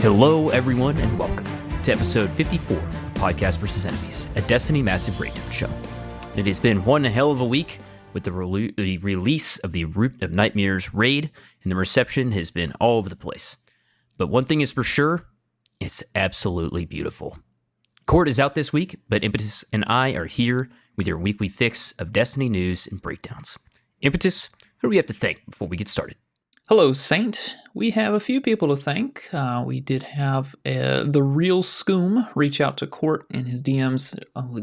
Hello, everyone, and welcome to episode 54 of Podcast vs. Enemies, a Destiny Massive Breakdown show. It has been one hell of a week with the release of the Root of Nightmares raid, and the reception has been all over the place. But one thing is for sure, it's absolutely beautiful. Court is out this week, but Impetus and I are here with your weekly fix of Destiny news and breakdowns. Impetus, who do we have to thank before we get started? Hello, Saint. We have a few people to thank. We did have the real Scoom reach out to Court in his DMs,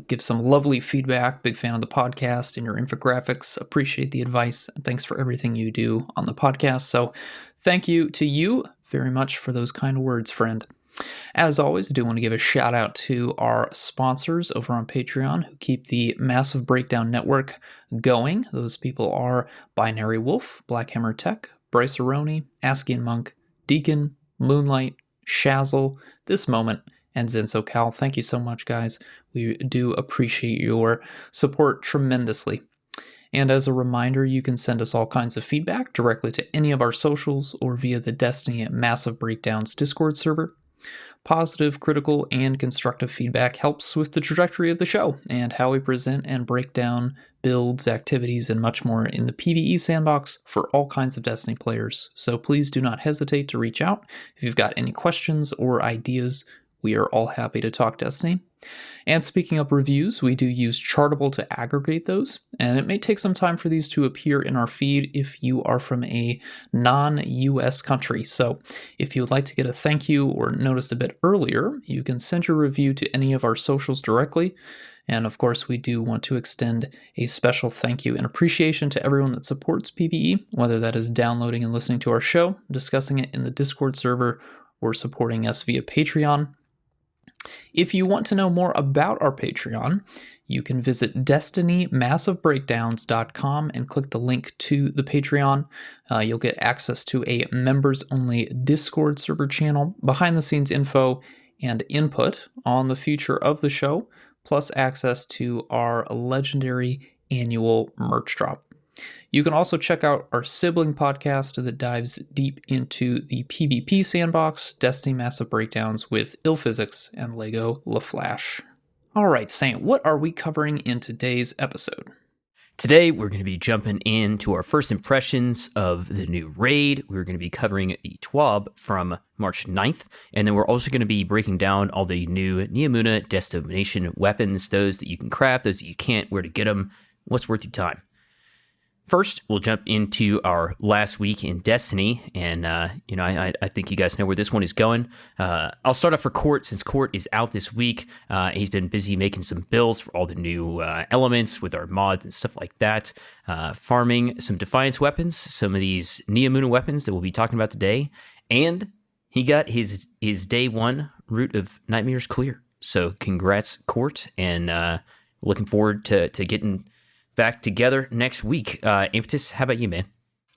give some lovely feedback. Big fan of the podcast and your infographics. Appreciate the advice, and thanks for everything you do on the podcast. So thank you to you very much for those kind words, friend. As always, I do want to give a shout out to our sponsors over on Patreon who keep the Massive Breakdown Network going. Those people are Binary Wolf, Blackhammer Tech, Bryce Aroni, Askian Monk, Deacon, Moonlight, Shazzle, This Moment, and ZenSoCal. Thank you so much, guys. We do appreciate your support tremendously. And as a reminder, you can send us all kinds of feedback directly to any of our socials or via the Destiny Massive Breakdowns Discord server. Positive, critical, and constructive feedback helps with the trajectory of the show and how we present and break down builds, activities, and much more in the PvE sandbox for all kinds of Destiny players. So please do not hesitate to reach out if you've got any questions or ideas. We are all happy to talk Destiny. And speaking of reviews, we do use Chartable to aggregate those, and it may take some time for these to appear in our feed if you are from a non-US country. So if you would like to get a thank you or noticed a bit earlier, you can send your review to any of our socials directly. And of course, we do want to extend a special thank you and appreciation to everyone that supports PvE, whether that is downloading and listening to our show, discussing it in the Discord server, or supporting us via Patreon. If you want to know more about our Patreon, you can visit DestinyMassiveBreakdowns.com and click the link to the Patreon. You'll get access to a members-only Discord server channel, behind-the-scenes info, and input on the future of the show, plus access to our legendary annual merch drop. You can also check out our sibling podcast that dives deep into the PvP sandbox, Destiny Massive Breakdowns with Illphysics and Lego LaFlash. All right, Saint, what are we covering in today's episode? Today, we're going to be jumping into our first impressions of the new raid. We're going to be covering the TWAB from March 9th, and then we're also going to be breaking down all the new Neomuna destination weapons, those that you can craft, those that you can't, where to get them, what's worth your time. First, we'll jump into our last week in Destiny, and I think you guys know where this one is going. I'll start off for Court, since Court is out this week. He's been busy making some builds for all the new elements with our mods and stuff like that, farming some Defiance weapons, some of these Neomuna weapons that we'll be talking about today, and he got his day one Root of Nightmares clear. So congrats, Court, and looking forward to getting back together next week. Impetus, how about you, man?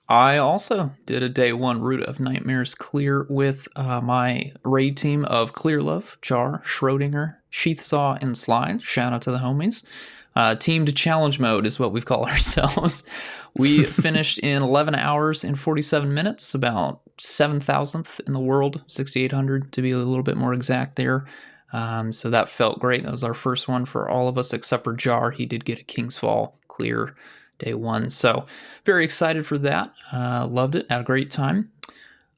I also did a day one Root of Nightmares clear with my raid team of Clearlove, Jar, Schrodinger, Sheathsaw, and Slide. Shout out to the homies. Teamed challenge mode is what we call ourselves. We finished in 11 hours and 47 minutes, about 7,000th in the world, 6,800 to be a little bit more exact there. So that felt great. That was our first one for all of us except for Jar. He did get a King's Fall clear day one. So very excited for that. Loved it. Had a great time.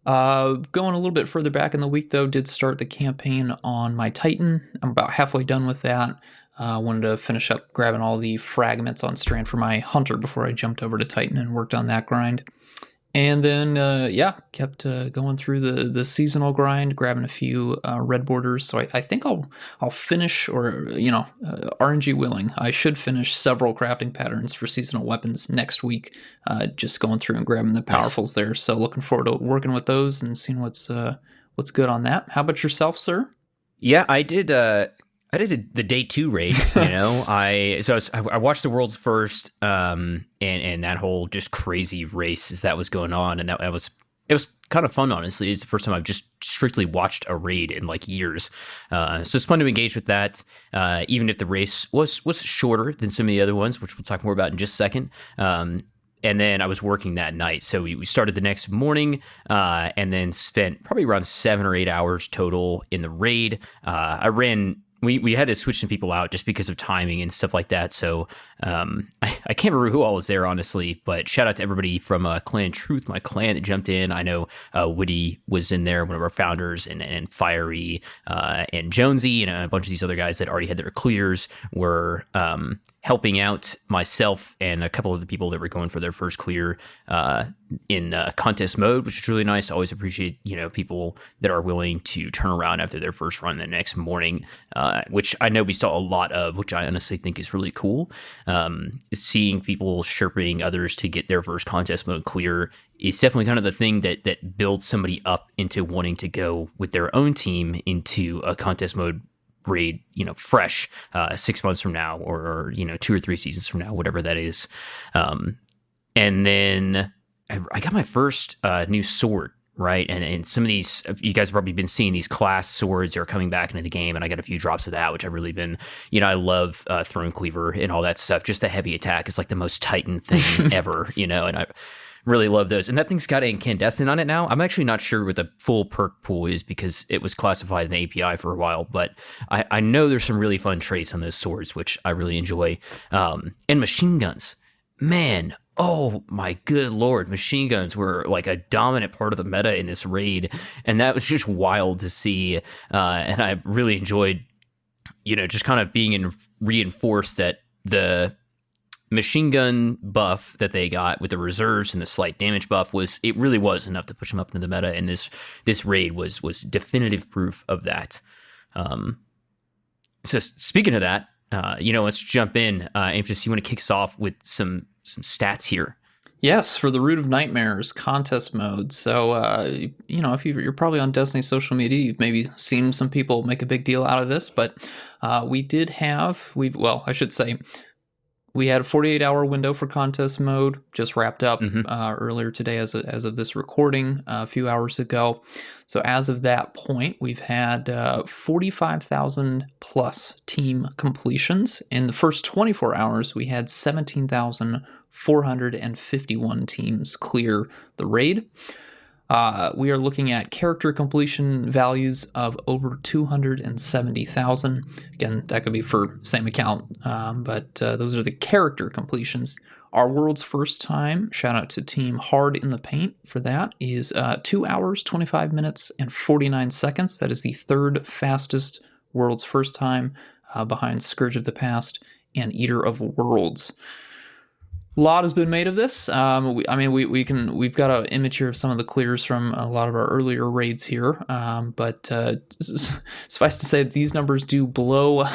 Going a little bit further back in the week, though, did start the campaign on my Titan. I'm about halfway done with that. Wanted to finish up grabbing all the fragments on Strand for my Hunter before I jumped over to Titan and worked on that grind. And then, kept going through the seasonal grind, grabbing a few red borders. So I think I'll finish, or, RNG willing, I should finish several crafting patterns for seasonal weapons next week, just going through and grabbing the powerfuls there. So looking forward to working with those and seeing what's good on that. How about yourself, sir? Yeah, I did the day two raid, I watched the world's first, and that whole just crazy race as that was going on, and it was kind of fun, honestly. It's the first time I've just strictly watched a raid in like years, so it's fun to engage with that, even if the race was shorter than some of the other ones, which we'll talk more about in just a second. and then I was working that night. So we started the next morning, and then spent probably around 7 or 8 hours total in the raid. I ran. We had to switch some people out just because of timing and stuff like that. So I can't remember who all was there, honestly, but shout out to everybody from Clan Truth, my clan, that jumped in. I know Woody was in there, one of our founders, and Fiery and Jonesy, and a bunch of these other guys that already had their clears were helping out myself and a couple of the people that were going for their first clear in contest mode, which is really nice. I always appreciate, people that are willing to turn around after their first run the next morning, which I know we saw a lot of, which I honestly think is really cool. Seeing people sherping others to get their first contest mode clear is definitely kind of the thing that builds somebody up into wanting to go with their own team into a contest mode raid, fresh 6 months from now, or 2 or 3 seasons from now, whatever that is. And then I got my first new sword, right? And some of these, you guys have probably been seeing these class swords are coming back into the game, and I got a few drops of that, which I've really been, I love Throne Cleaver and all that stuff. Just the heavy attack is like the most Titan thing ever, and I really love those. And that thing's got incandescent on it now. I'm actually not sure what the full perk pool is because it was classified in the API for a while, but I know there's some really fun traits on those swords, which I really enjoy. And machine guns, man. Oh my good Lord. Machine guns were like a dominant part of the meta in this raid. And that was just wild to see. And I really enjoyed, just kind of being reinforced that the machine gun buff that they got with the reserves and the slight damage buff really was enough to push them up into the meta, and this raid was definitive proof of that. So speaking of that, let's jump in. Impetus, you want to kick us off with some stats here? Yes, for the Root of Nightmares contest mode. So, if you're probably on Destiny social media, you've maybe seen some people make a big deal out of this, but we had a 48-hour window for contest mode, just wrapped up earlier today as of this recording a few hours ago. So as of that point, we've had 45,000 plus team completions. In the first 24 hours, we had 17,451 teams clear the raid. We are looking at character completion values of over 270,000. Again, that could be for same account, but those are the character completions. Our world's first time, shout out to Team Hard in the Paint for that, is 2 hours, 25 minutes, and 49 seconds. That is the third fastest world's first time, behind Scourge of the Past and Eater of Worlds. A lot has been made of this. We've got an image here of some of the clears from a lot of our earlier raids here. But suffice to say, these numbers do blow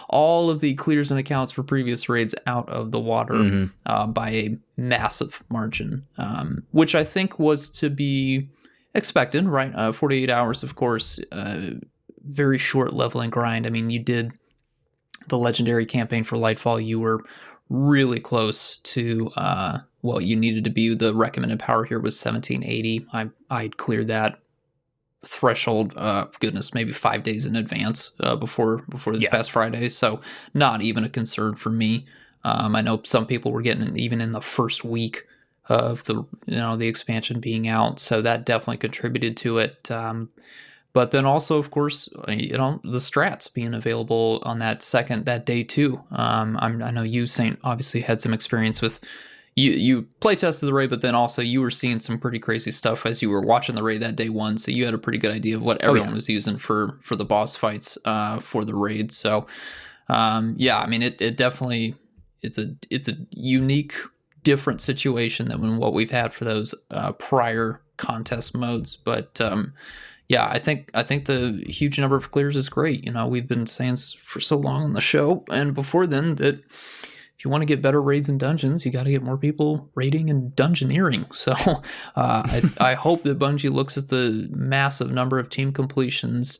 all of the clears and accounts for previous raids out of the water by a massive margin, which I think was to be expected, right? 48 hours, of course, very short leveling grind. I mean, you did the legendary campaign for Lightfall. You were really close to what you needed to be. The recommended power here was 1780. I cleared that threshold, maybe 5 days in advance before this past Friday. So not even a concern for me. I know some people were getting it even in the first week of the expansion being out. So that definitely contributed to it. But then also, of course, the strats being available on that day too. I know you, Saint, obviously had some experience with. You play tested the raid, but then also you were seeing some pretty crazy stuff as you were watching the raid that day one. So you had a pretty good idea of what everyone was using for the boss fights for the raid. So it definitely it's a unique, different situation than what we've had for those prior contest modes, but. I think the huge number of clears is great. We've been saying for so long on the show and before then that if you want to get better raids and dungeons, you got to get more people raiding and dungeoneering. So I hope that Bungie looks at the massive number of team completions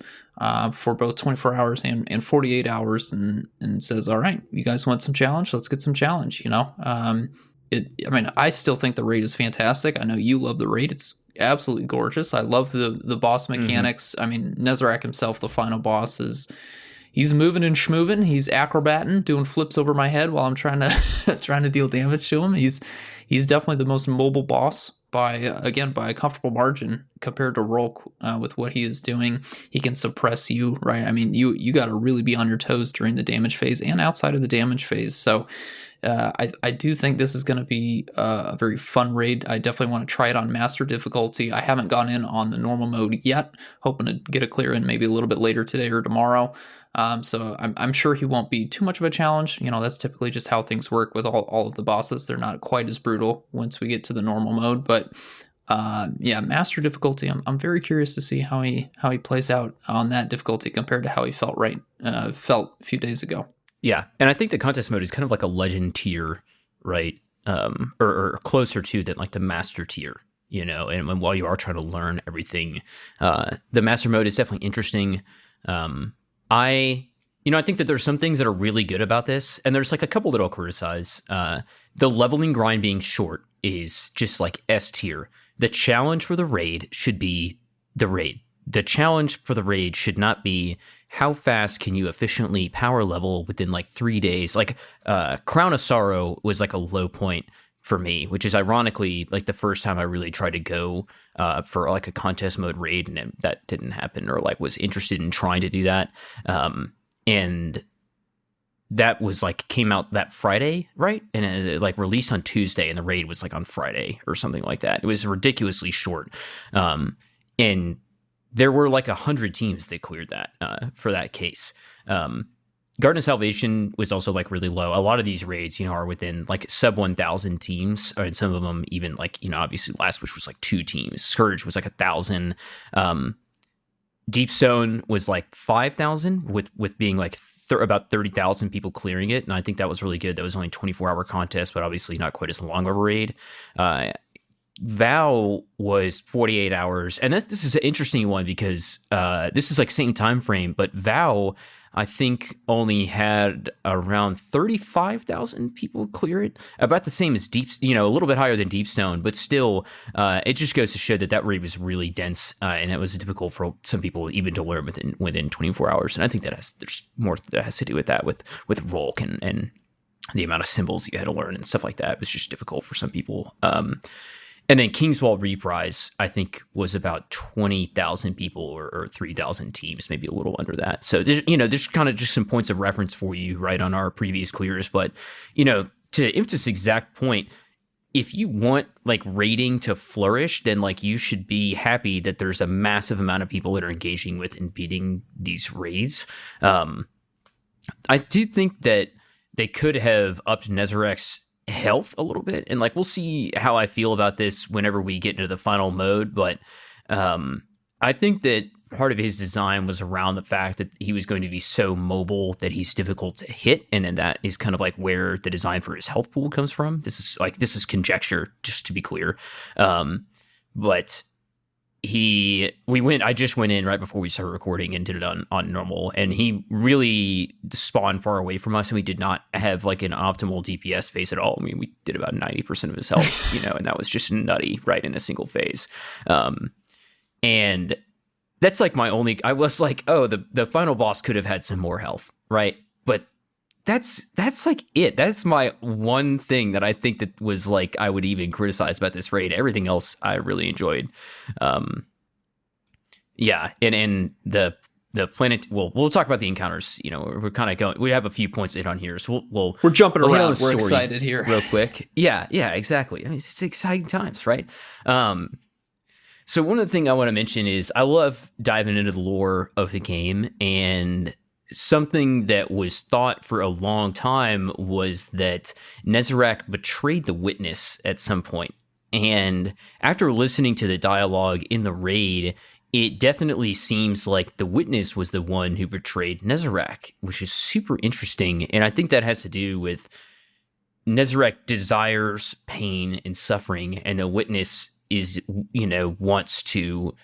for both 24 hours and 48 hours and says, all right, you guys want some challenge? Let's get some challenge, I still think the raid is fantastic. I know you love the raid. It's absolutely gorgeous. I love the boss mechanics. I mean, Nezarec himself, the final boss, he's moving and schmoving. He's acrobating, doing flips over my head while I'm trying to trying to deal damage to him. He's definitely the most mobile boss by a comfortable margin compared to Rolk with what he is doing. He can suppress you, right? I mean, you got to really be on your toes during the damage phase and outside of the damage phase. So I do think this is going to be a very fun raid. I definitely want to try it on master difficulty. I haven't gone in on the normal mode yet, hoping to get a clear in maybe a little bit later today or tomorrow. So I'm sure he won't be too much of a challenge. You know, that's typically just how things work with all of the bosses. They're not quite as brutal once we get to the normal mode. But yeah, master difficulty. I'm very curious to see how he plays out on that difficulty compared to how he felt a few days ago. Yeah, and I think the contest mode is kind of like a legend tier, right? Or closer to than like the master tier, you know. And while you are trying to learn everything, the master mode is definitely interesting. I think that there's some things that are really good about this, and there's like a couple that I'll criticize. The leveling grind being short is just like S tier. The challenge for the raid should be the raid. The challenge for the raid should not be how fast can you efficiently power level within like 3 days. Like Crown of Sorrow was like a low point for me, which is ironically like the first time I really tried to go for like a contest mode raid, and that didn't happen, or like was interested in trying to do that. And that was like came out that Friday, right? And it like released on Tuesday, and the raid was like on Friday or something like that. It was ridiculously short. And there were like 100 teams that cleared that for that case. Garden of Salvation was also like really low. A lot of these raids, are within like sub 1,000 teams, and some of them even like, obviously Last Wish was like 2 teams. Scourge was like 1,000. Deep Stone was like 5,000 with being like about 30,000 people clearing it. And I think that was really good. That was only a 24-hour contest, but obviously not quite as long of a raid. Vow was 48 hours, and this is an interesting one because this is like same time frame, but Vow I think only had around 35,000 people clear it, about the same as a little bit higher than Deep Stone, but still it just goes to show that raid was really dense, and it was difficult for some people even to learn within 24 hours. And I think there's more that has to do with that with Rolk and the amount of symbols you had to learn and stuff like that. It was just difficult for some people. And then Kingswall Reprise, I think, was about 20,000 people or 3,000 teams, maybe a little under that. So there's kind of just some points of reference for you, right, on our previous clears. But, to Impetus' exact point, if you want like raiding to flourish, then like you should be happy that there's a massive amount of people that are engaging with and beating these raids. I do think that they could have upped Nezarek's health a little bit, and like we'll see how I feel about this whenever we get into the final mode, but I think that part of his design was around the fact that he was going to be so mobile that he's difficult to hit, and then that is kind of like where the design for his health pool comes from. This is conjecture, just to be clear, but I just went in right before we started recording and did it on normal, and he really spawned far away from us, and we did not have like an optimal DPS phase at all. I mean, we did about 90% of his health, and that was just nutty, right, in a single phase. And that's like I was like, oh, the final boss could have had some more health, right? But that's like it. That's my one thing that I think that was like I would even criticize about this raid. Everything else I really enjoyed. Yeah, and the planet. We'll talk about the encounters. We're kind of going. We have a few points to hit on here, so we're jumping around. We're excited here, real quick. Yeah, exactly. I mean, it's exciting times, right? So one of the things I want to mention is I love diving into the lore of the game, and something that was thought for a long time was that Nezarek betrayed the witness at some point. And after listening to the dialogue in the raid, it definitely seems like the witness was the one who betrayed Nezarek, which is super interesting. And I think that has to do with Nezarek desires pain and suffering, and the witness is, wants to,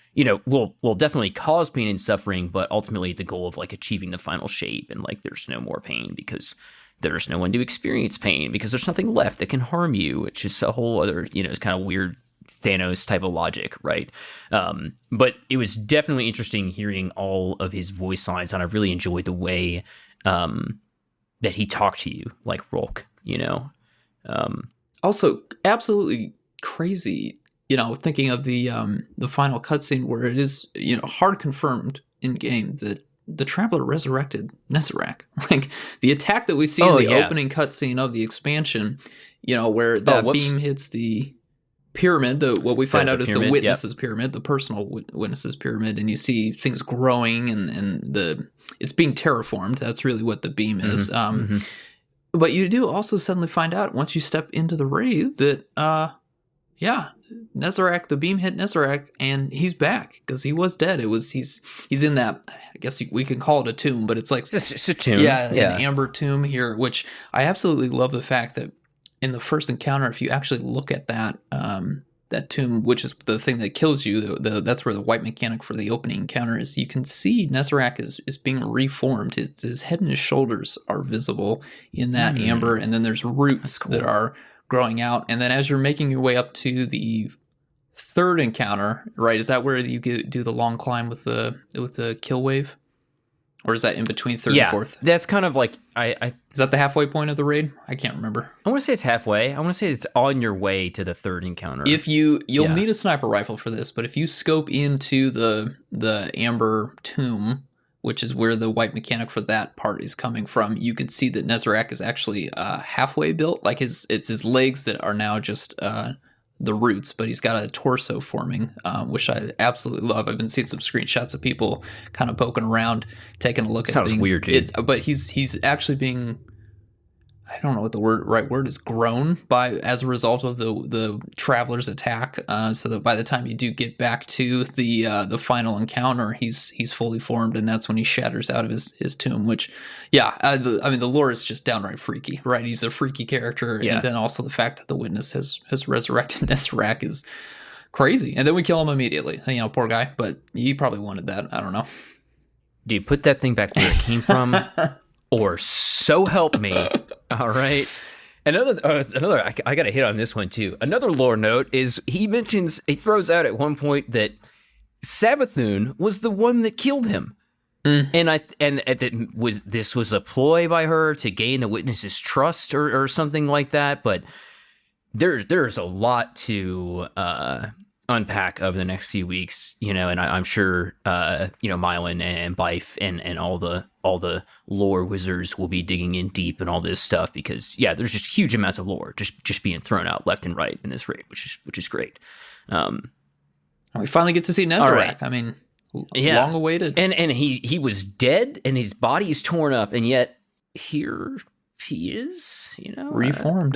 will definitely cause pain and suffering, but ultimately the goal of like achieving the final shape, and like there's no more pain because there's no one to experience pain because there's nothing left that can harm you, which is a whole other, it's kind of weird Thanos type of logic, right? But it was definitely interesting hearing all of his voice lines, and I really enjoyed the way that he talked to you like Rolk, Also, absolutely crazy, thinking of the final cutscene where it is, hard confirmed in game that the Traveler resurrected Nezarec. Like the attack that we see in the opening cutscene of the expansion, where that beam hits the pyramid, what we find out is the Witnesses Pyramid, the personal Witnesses Pyramid, and you see things growing and it's being terraformed. That's really what the beam is. But you do also suddenly find out once you step into the raid that, Nezarec, the beam hit Nezarec, and he's back because he was dead. He's in that, I guess we can call it a tomb, but it's like it's a tomb. Yeah, an amber tomb here, which I absolutely love the fact that in the first encounter, if you actually look at that that tomb, which is the thing that kills you, that's where the white mechanic for the opening encounter is. You can see Nezarec is being reformed. His head and his shoulders are visible in that amber, and then there's roots that are growing out. And then as you're making your way up to the third encounter, right, is that where you do the long climb with the kill wave? Or is that in between third and fourth? That's kind of like Is that the halfway point of the raid? I can't remember. I want to say it's halfway. I want to say it's on your way to the third encounter. If you'll need a sniper rifle for this, but if you scope into the amber tomb, which is where the white mechanic for that part is coming from, you can see that Nezarec is actually halfway built. Like it's his legs that are now just the roots, but he's got a torso forming, which I absolutely love. I've been seeing some screenshots of people kind of poking around, taking a look at things. Sounds weird, dude. But he's actually being, I don't know what the right word is, grown as a result of the Traveler's attack. So that by the time you do get back to the final encounter, he's fully formed, and that's when he shatters out of his tomb. Which, the lore is just downright freaky, right? He's a freaky character, and then also the fact that the Witness has resurrected Nezarec is crazy. And then we kill him immediately. Poor guy, but he probably wanted that. I don't know. Dude, put that thing back where it came from. Or so help me. All right. Another, I got to hit on this one too. Another lore note is he throws out at one point that Savathun was the one that killed him. And this was a ploy by her to gain the Witness's trust or something like that. But there's a lot to unpack over the next few weeks, and I'm sure Mylan and Bife and all the lore wizards will be digging in deep and all this stuff, because there's just huge amounts of lore just being thrown out left and right in this raid, which is great. We finally get to see Nezarec. Right. I mean, long awaited. And he was dead and his body is torn up, and yet here he is, reformed.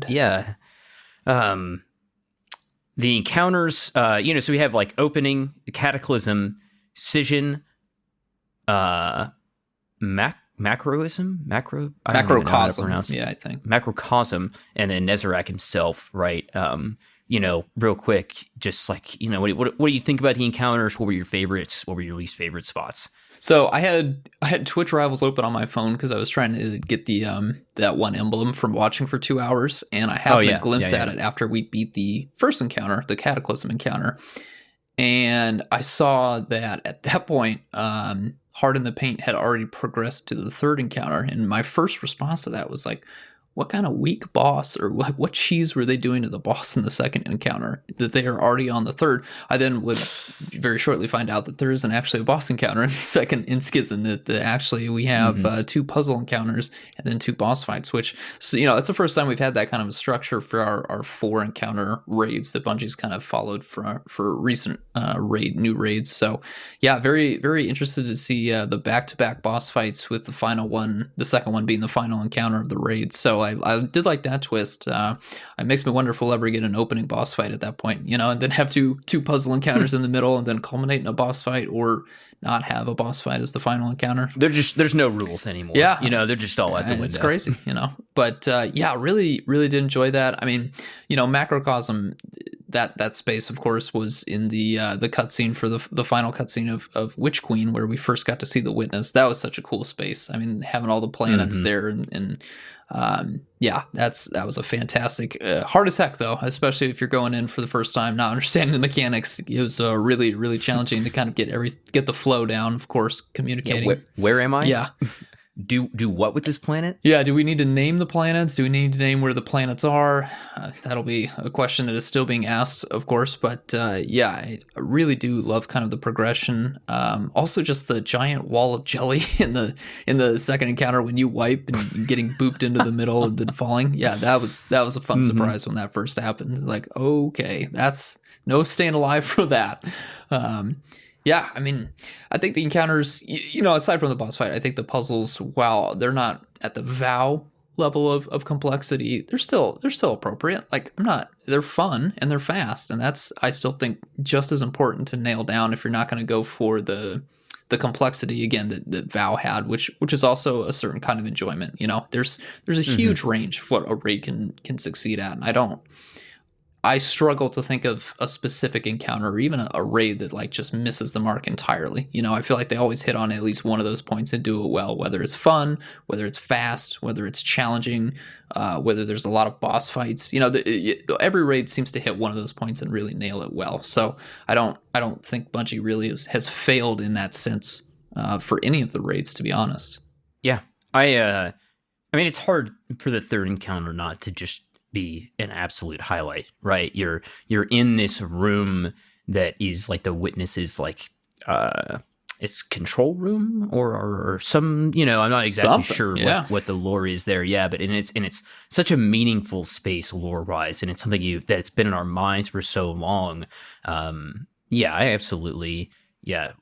Yeah. The encounters, so we have like opening, cataclysm, scission, macrocosm. Yeah, I think macrocosm, and then Nezarec himself, right? Real quick, just like what do you think about the encounters? What were your favorites? What were your least favorite spots? So I had Twitch Rivals open on my phone because I was trying to get the that one emblem from watching for 2 hours, and I happened to glimpse at it after we beat the first encounter, the Cataclysm encounter, and I saw that at that point, Hard in the Paint had already progressed to the third encounter, and my first response to that was like, what kind of weak boss, or what cheese were they doing to the boss in the second encounter that they are already on the third? I then would very shortly find out that there isn't actually a boss encounter in the second in Schism, that actually we have 2 puzzle encounters and then 2 boss fights, which, it's the first time we've had that kind of a structure for our 4 encounter raids that Bungie's kind of followed for recent new raids. So very, very interested to see the back-to-back boss fights, with the second one being the final encounter of the raid. So I did like that twist. It makes me wonder if we'll ever get an opening boss fight at that point, and then have two puzzle encounters in the middle and then culminate in a boss fight, or not have a boss fight as the final encounter. There's no rules anymore. Yeah. They're just all out the window. It's crazy, But really, really did enjoy that. I mean, Macrocosm, that space, of course, was in the cutscene for the final cutscene of Witch Queen, where we first got to see the Witness. That was such a cool space. I mean, having all the planets there, and yeah, that was a fantastic. Hard as heck, though, especially if you're going in for the first time, not understanding the mechanics. It was really, really challenging to kind of get the flow down. Of course, communicating. Yeah, where am I? Yeah. Do what with this planet? Yeah, do we need to name the planets? Do we need to name where the planets are? That'll be a question that is still being asked, of course. But yeah, I really do love kind of the progression. Also, just the giant wall of jelly in the second encounter when you wipe and getting booped into the middle and then falling. Yeah, that was a fun surprise when that first happened. Like, okay, that's no staying alive for that. Yeah, I mean, I think the encounters, aside from the boss fight, I think the puzzles, while they're not at the vow level of complexity, they're still appropriate. Like, they're fun and they're fast, and that's, I still think, just as important to nail down if you're not going to go for the complexity again that vow had, which is also a certain kind of enjoyment. There's a huge range of what a raid can succeed at, and I struggle to think of a specific encounter or even a raid that like just misses the mark entirely. I feel like they always hit on at least one of those points and do it well, whether it's fun, whether it's fast, whether it's challenging, whether there's a lot of boss fights. Every raid seems to hit one of those points and really nail it well. So I don't think Bungie really has failed in that sense for any of the raids, to be honest. Yeah, I mean, it's hard for the third encounter not to just be an absolute highlight, right? You're in this room that is like the Witness's like it's control room or some, I'm not exactly sure what the lore is there. Yeah, but it's such a meaningful space lore wise, and it's something that's been in our minds for so long. Yeah, I absolutely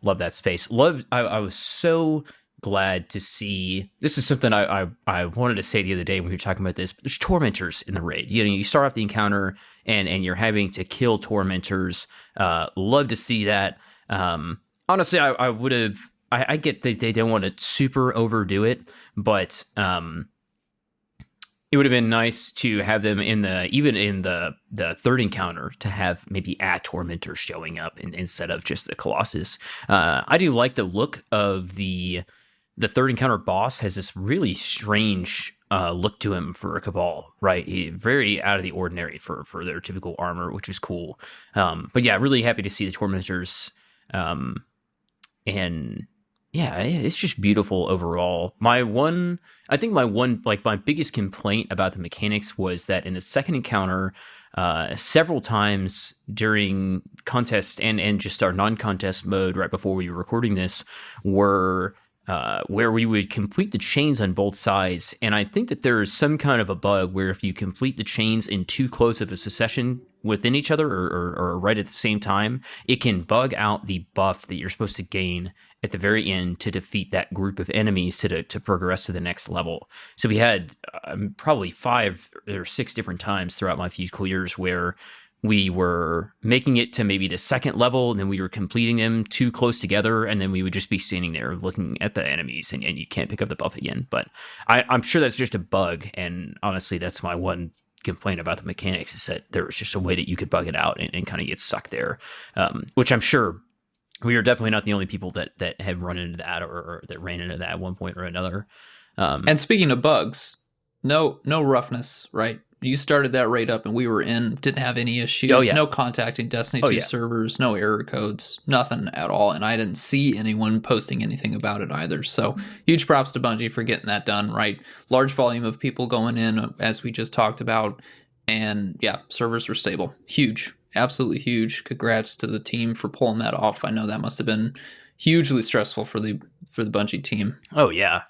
love that space. I was so glad to see. This is something I wanted to say the other day when we were talking about this. But there's tormentors in the raid. You start off the encounter and you're having to kill tormentors. Love to see that. Honestly, I would have. I get that they don't want to super overdo it, but it would have been nice to have them even in the third encounter to have maybe a tormentor showing up instead of just the Colossus. I do like the look of the third encounter boss. Has this really strange look to him for a Cabal, right? Very out of the ordinary for their typical armor, which is cool. But yeah, really happy to see the tormentors. And yeah, it's just beautiful overall. My biggest complaint about the mechanics was that in the second encounter, several times during contest and just our non-contest mode right before we were recording this were where we would complete the chains on both sides. And I think that there is some kind of a bug where if you complete the chains in too close of a succession within each other or right at the same time, it can bug out the buff that you're supposed to gain at the very end to defeat that group of enemies to progress to the next level. So we had probably 5 or 6 different times throughout my few clears where we were making it to maybe the second level, and then we were completing them too close together, and then we would just be standing there looking at the enemies, and you can't pick up the buff again. But I'm sure that's just a bug, and honestly, that's my one complaint about the mechanics, is that there was just a way that you could bug it out and kind of get stuck there, which I'm sure we are definitely not the only people that have run into that or that ran into that at one point or another. And speaking of bugs, no roughness, right? You started that raid up and we were in, didn't have any issues. Oh, yeah. No contacting Destiny 2 servers, no error codes, nothing at all. And I didn't see anyone posting anything about it either. So huge props to Bungie for getting that done, right? Large volume of people going in, as we just talked about. And yeah, servers were stable. Huge, absolutely huge. Congrats to the team for pulling that off. I know that must have been hugely stressful for the Bungie team. Oh, yeah.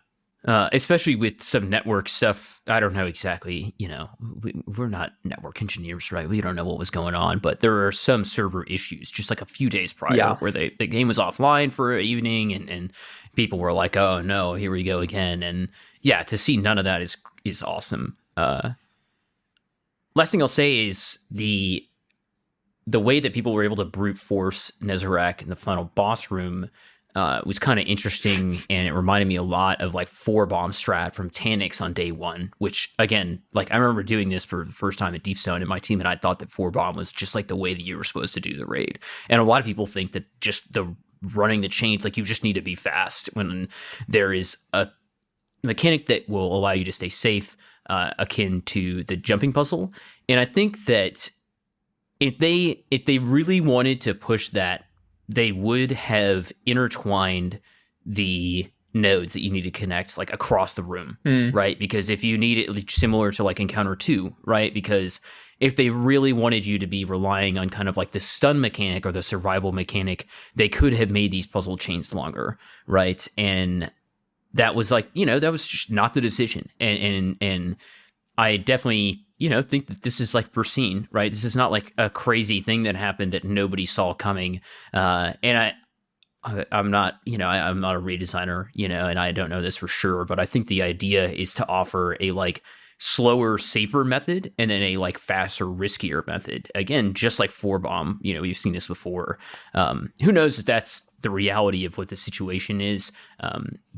Especially with some network stuff. I don't know exactly, we're not network engineers, right? We don't know what was going on, but there are some server issues just like a few days prior where the game was offline for an evening and people were like, oh no, here we go again. And yeah, to see none of that is awesome. Last thing I'll say is the way that people were able to brute force Nezarec in the final boss room. was kind of interesting, and it reminded me a lot of like 4-bomb strat from Taniks on day one, which again, like I remember doing this for the first time at Deep Stone, and my team and I thought that 4-bomb was just like the way that you were supposed to do the raid. And a lot of people think that just the running the chains, like you just need to be fast when there is a mechanic that will allow you to stay safe, akin to the jumping puzzle. And I think that if they really wanted to push that, they would have intertwined the nodes that you need to connect like across the room, right? Because if you need it similar to like Encounter 2, right? Because if they really wanted you to be relying on kind of like the stun mechanic or the survival mechanic, they could have made these puzzle chains longer, right? And that was like, that was just not the decision. And I definitely, think that this is like foreseen, right? This is not like a crazy thing that happened that nobody saw coming. And I'm not, I'm not a raid designer, and I don't know this for sure, but I think the idea is to offer a like slower, safer method and then a like faster, riskier method. Again, just like 4-bomb, we've seen this before. Who knows if that's the reality of what the situation is.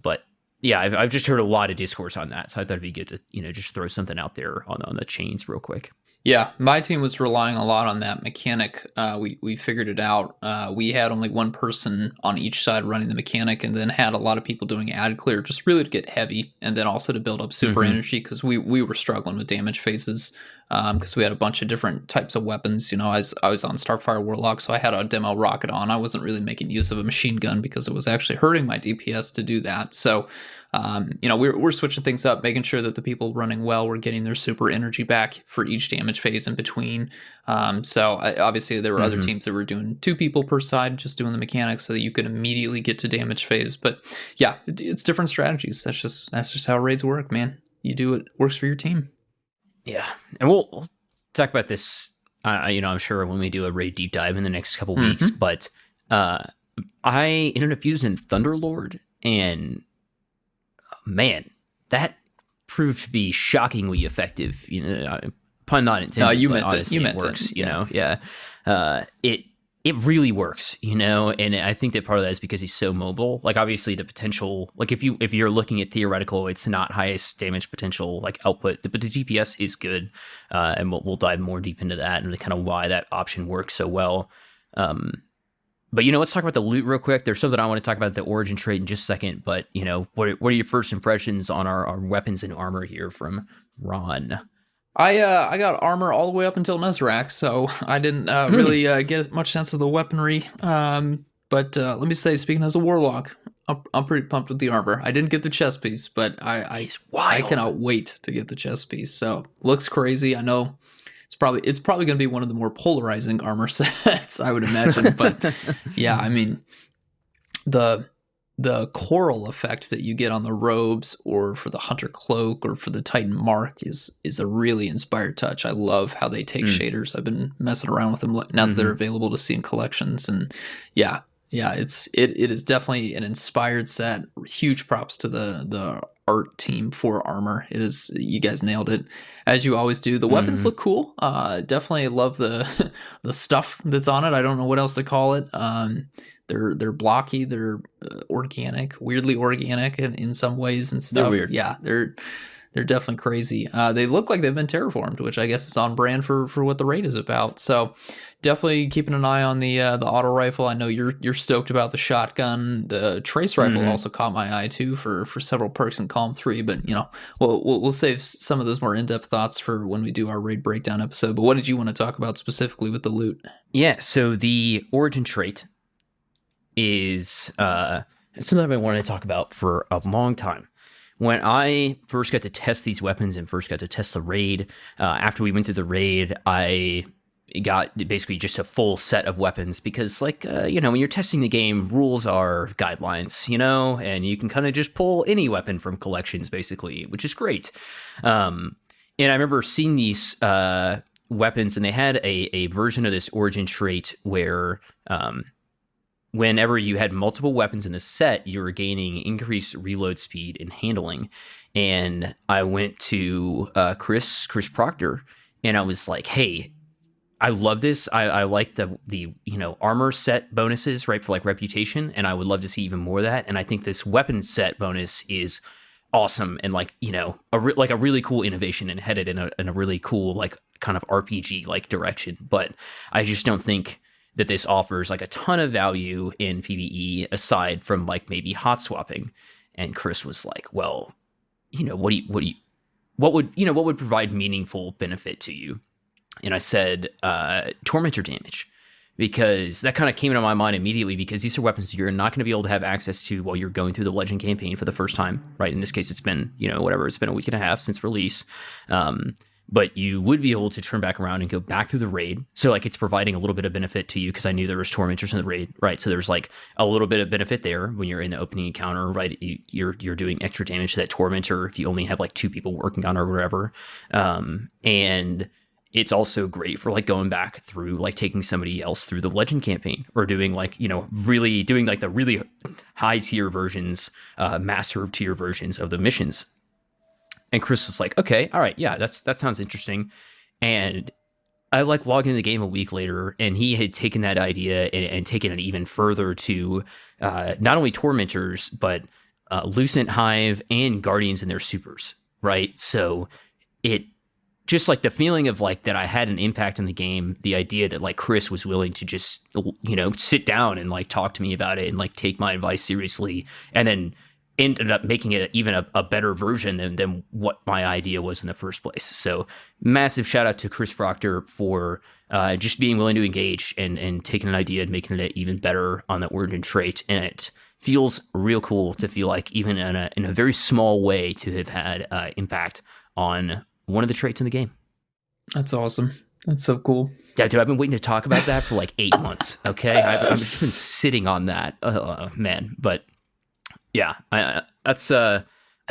But yeah, I've just heard a lot of discourse on that, so I thought it'd be good to just throw something out there on the chains real quick. Yeah, my team was relying a lot on that mechanic. We figured it out. We had only one person on each side running the mechanic, and then had a lot of people doing ad clear, just really to get heavy, and then also to build up super energy, because we were struggling with damage phases, because we had a bunch of different types of weapons. I was on Starfire Warlock, so I had a demo rocket on. I wasn't really making use of a machine gun because it was actually hurting my DPS to do that. So we're switching things up, making sure that the people running well were getting their super energy back for each damage phase in between. Obviously there were other teams that were doing 2 people per side, just doing the mechanics so that you could immediately get to damage phase. But yeah, it's different strategies. That's just how raids work, man. You do what works for your team. Yeah, and we'll talk about this. I'm sure when we do a raid deep dive in the next couple weeks. But I ended up using Thunderlord, and man, that proved to be shockingly effective. Pun not intended. No, you meant it. You meant works. Yeah. It really works. And I think that part of that is because he's so mobile. Like obviously the potential, like if you're looking at theoretical, it's not highest damage potential like output, but the DPS is good, and we'll dive more deep into that and kind of why that option works so well. But let's talk about the loot real quick. There's something I want to talk about the origin trait in just a second. But what are your first impressions on our weapons and armor here from Ron? I got armor all the way up until Nezrak, so I didn't really get much sense of the weaponry. But let me say, speaking as a warlock, I'm pretty pumped with the armor. I didn't get the chest piece, but I cannot wait to get the chest piece. So looks crazy. I know it's probably going to be one of the more polarizing armor sets, I would imagine. But yeah, I mean the coral effect that you get on the robes or for the hunter cloak or for the Titan mark is a really inspired touch. I love how they take shaders. I've been messing around with them now that they're available to see in collections, and yeah, it is definitely an inspired set. Huge props to the art team for armor. It is, you guys nailed it as you always do. The weapons look cool. Definitely love the the stuff that's on it. I don't know what else to call it. They're blocky, they're organic, weirdly organic in some ways and stuff. They're weird. Yeah, they're definitely crazy. They look like they've been terraformed, which I guess is on brand for what the raid is about. So definitely keeping an eye on the auto rifle. I know you're stoked about the shotgun. The trace rifle also caught my eye too for several perks in Column 3. But we'll save some of those more in-depth thoughts for when we do our raid breakdown episode. But what did you want to talk about specifically with the loot? Yeah, so the origin trait is something I've been wanting to talk about for a long time. When I first got to test these weapons and first got to test the raid, after we went through the raid, I got basically just a full set of weapons because, like, when you're testing the game, rules are guidelines, and you can kind of just pull any weapon from collections, basically, which is great. And I remember seeing these weapons, and they had a version of this origin trait where whenever you had multiple weapons in the set, you were gaining increased reload speed and handling. And I went to Chris Proctor, and I was like, hey, I love this. I like the armor set bonuses, right, for like reputation, and I would love to see even more of that. And I think this weapon set bonus is awesome and like a really cool innovation and headed in a really cool like kind of RPG like direction. But I just don't think that this offers like a ton of value in PvE aside from like maybe hot swapping. And Chris was like, well, what would provide meaningful benefit to you? And I said, Tormentor damage, because that kind of came into my mind immediately, because these are weapons you're not going to be able to have access to while you're going through the Legend campaign for the first time, right? In this case, it's been, it's been a week and a half since release. But you would be able to turn back around and go back through the raid. So like it's providing a little bit of benefit to you, because I knew there was Tormentors in the raid, right? So there's like a little bit of benefit there when you're in the opening encounter, right? You're doing extra damage to that Tormentor if you only have like 2 people working on it or whatever. And it's also great for like going back through like taking somebody else through the Legend campaign, or doing like really doing like the really high tier versions, master tier versions of the missions. And Chris was like, okay, all right, yeah, that sounds interesting. And I like logged into the game a week later, and he had taken that idea and taken it even further to not only Tormentors, but Lucent Hive and Guardians and their supers, right? So it just like the feeling of like that I had an impact on the game, the idea that like Chris was willing to just, sit down and like talk to me about it and like take my advice seriously, and then ended up making it even a better version than what my idea was in the first place. So massive shout out to Chris Proctor for just being willing to engage and taking an idea and making it even better on that origin trait. And it feels real cool to feel like even in a very small way to have had impact on one of the traits in the game. That's awesome. That's so cool. Yeah, dude, I've been waiting to talk about that for like 8 months. Okay, I've just been sitting on that, man. But yeah, I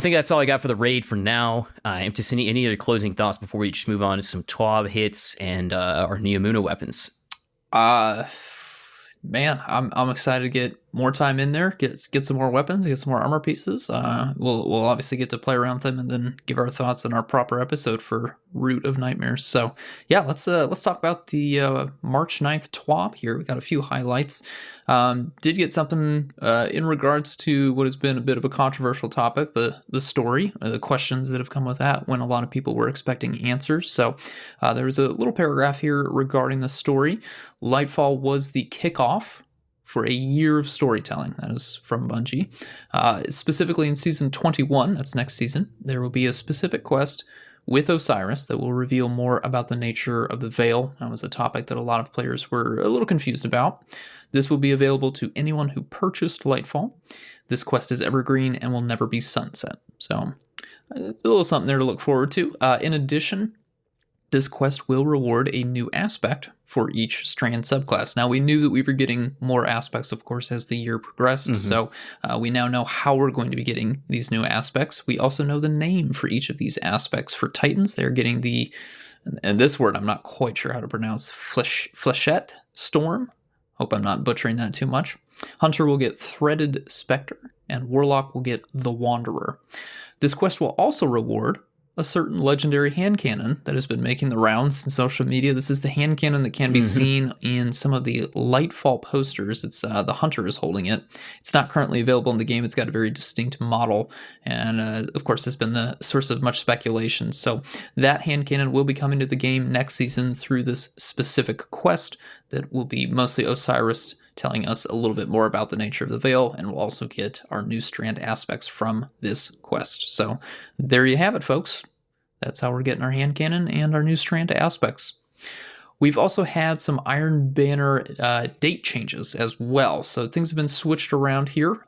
think that's all I got for the raid for now. Just any other closing thoughts before we just move on to some TWAB hits and our Neomuna weapons? Man, I'm excited to get more time in there, get some more weapons, get some more armor pieces. We'll obviously get to play around with them and then give our thoughts in our proper episode for Root of Nightmares. So yeah, let's talk about the March 9th TWAB here. We got a few highlights. Did get something in regards to what has been a bit of a controversial topic, the story, the questions that have come with that, when a lot of people were expecting answers. So there was a little paragraph here regarding the story. Lightfall was the kickoff for a year of storytelling. That is from Bungie. Specifically in Season 21, that's next season, there will be a specific quest with Osiris that will reveal more about the nature of the Veil. That was a topic that a lot of players were a little confused about. This will be available to anyone who purchased Lightfall. This quest is evergreen and will never be sunset. So a little something there to look forward to. In addition, this quest will reward a new aspect for each Strand subclass. Now, we knew that we were getting more aspects, of course, as the year progressed, so we now know how we're going to be getting these new aspects. We also know the name for each of these aspects. For Titans, they're getting the, and this word I'm not quite sure how to pronounce, Flechette Storm. Hope I'm not butchering that too much. Hunter will get Threaded Spectre, and Warlock will get the Wanderer. This quest will also reward a certain legendary hand cannon that has been making the rounds in social media. This is the hand cannon that can be seen in some of the Lightfall posters. It's the Hunter is holding it. It's not currently available in the game. It's got a very distinct model, and of course has been the source of much speculation. So that hand cannon will be coming to the game next season through this specific quest that will be mostly Osiris telling us a little bit more about the nature of the Veil, and we'll also get our new Strand aspects from this quest. So there you have it, folks. That's how we're getting our hand cannon and our new Strand aspects. We've also had some Iron Banner date changes as well. So things have been switched around here.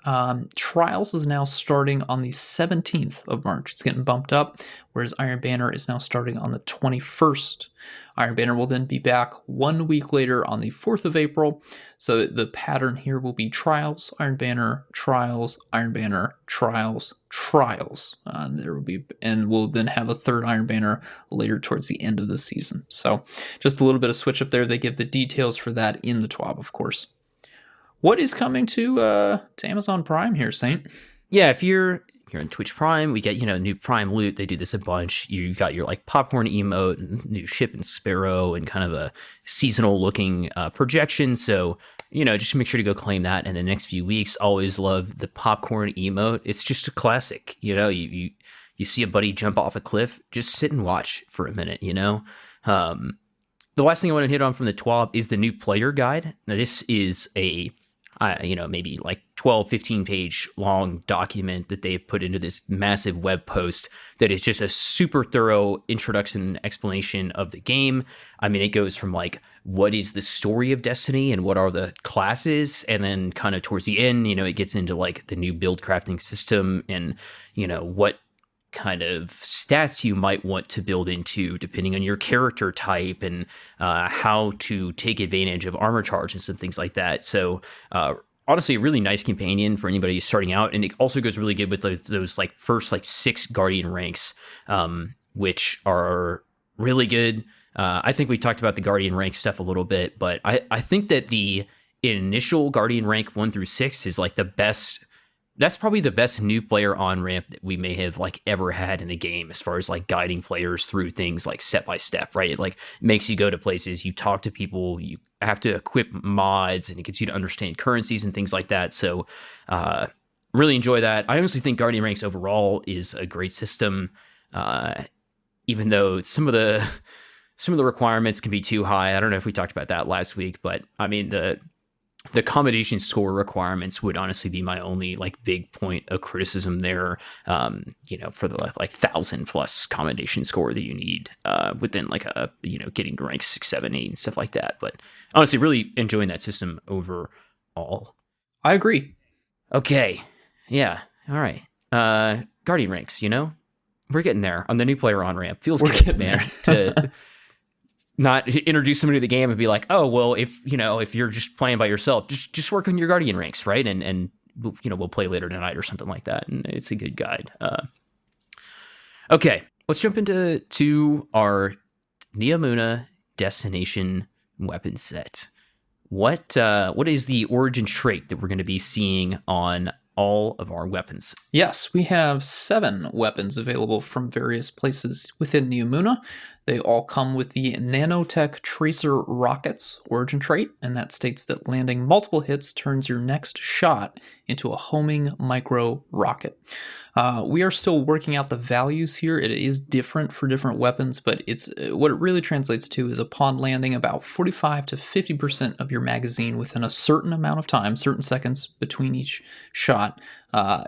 Trials is now starting on the 17th of March. It's getting bumped up, whereas Iron Banner is now starting on the 21st. Iron Banner will then be back 1 week later on the 4th of April. So the pattern here will be Trials, Iron Banner, Trials, Iron Banner, Trials, Trials. There will be, and we'll then have a third Iron Banner later towards the end of the season. So just a little bit of switch up there. They give the details for that in the TWAB, of course. What is coming to Amazon Prime here, Saint? Yeah, if you're here on Twitch Prime, we get, new Prime loot. They do this a bunch. You got your like popcorn emote, and new ship and sparrow, and kind of a seasonal looking projection. So, just make sure to go claim that in the next few weeks. Always love the popcorn emote. It's just a classic. You see a buddy jump off a cliff, just sit and watch for a minute, The last thing I want to hit on from the TWAB is the new player guide. Now, this is a maybe like 12, 15 page long document that they've put into this massive web post that is just a super thorough introduction explanation of the game. I mean, it goes from like, what is the story of Destiny and what are the classes? And then kind of towards the end, it gets into like the new build crafting system and, what kind of stats you might want to build into depending on your character type and how to take advantage of armor charges and things like that. So honestly, a really nice companion for anybody starting out. And it also goes really good with those like first like 6 Guardian ranks, which are really good. I think we talked about the Guardian rank stuff a little bit, but I think that the initial Guardian rank 1 through 6 is like the best. That's probably the best new player on ramp that we may have like ever had in the game, as far as like guiding players through things like step by step, right? It like makes you go to places, you talk to people, you have to equip mods, and it gets you to understand currencies and things like that. So really enjoy that. I honestly think Guardian Ranks overall is a great system, even though some of the requirements can be too high. I don't know if we talked about that last week, but I mean the commendation score requirements would honestly be my only like big point of criticism there. For the like 1,000+ commendation score that you need within like a getting to rank 6, 7, 8 and stuff like that. But honestly, really enjoying that system overall. I agree. Okay, yeah, all right. Guardian ranks, we're getting there on the new player on ramp. Feels good, man. To not introduce somebody to the game and be like, oh, well, if you're just playing by yourself, just work on your Guardian ranks, right? And we'll play later tonight or something like that. And it's a good guide. Okay, let's jump into our Neomuna destination weapon set. What is the origin trait that we're going to be seeing on all of our weapons? Yes, we have 7 weapons available from various places within Neomuna. They all come with the Nanotech Tracer Rockets origin trait, and that states that landing multiple hits turns your next shot into a homing micro rocket. We are still working out the values here. It is different for different weapons, but it's what it really translates to is upon landing about 45 to 50% of your magazine within a certain amount of time, certain seconds between each shot,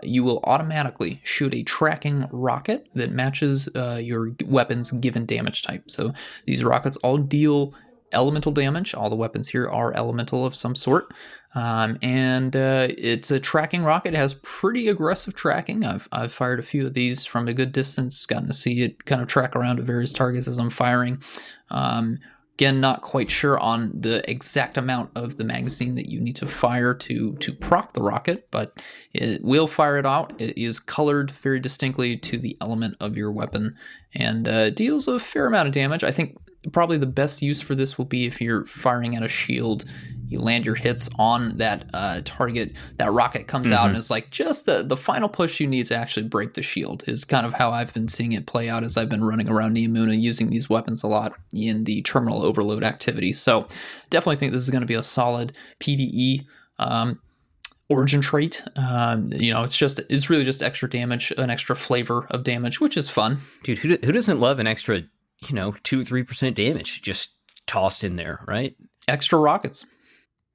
you will automatically shoot a tracking rocket that matches your weapon's given damage type. So these rockets all deal elemental damage. All the weapons here are elemental of some sort. And it's a tracking rocket. It has pretty aggressive tracking. I've fired a few of these from a good distance, gotten to see it kind of track around to various targets as I'm firing. Again, not quite sure on the exact amount of the magazine that you need to fire to proc the rocket, but it will fire it out. It is colored very distinctly to the element of your weapon and deals a fair amount of damage. I think probably the best use for this will be if you're firing at a shield. You land your hits on that target, that rocket comes out and it's like just the final push you need to actually break the shield is kind of how I've been seeing it play out as I've been running around Neomuna using these weapons a lot in the terminal overload activity. So definitely think this is going to be a solid PvE origin trait. It's really just extra damage, an extra flavor of damage, which is fun. Dude, who doesn't love an extra 2-3% damage just tossed in there, right? Extra rockets.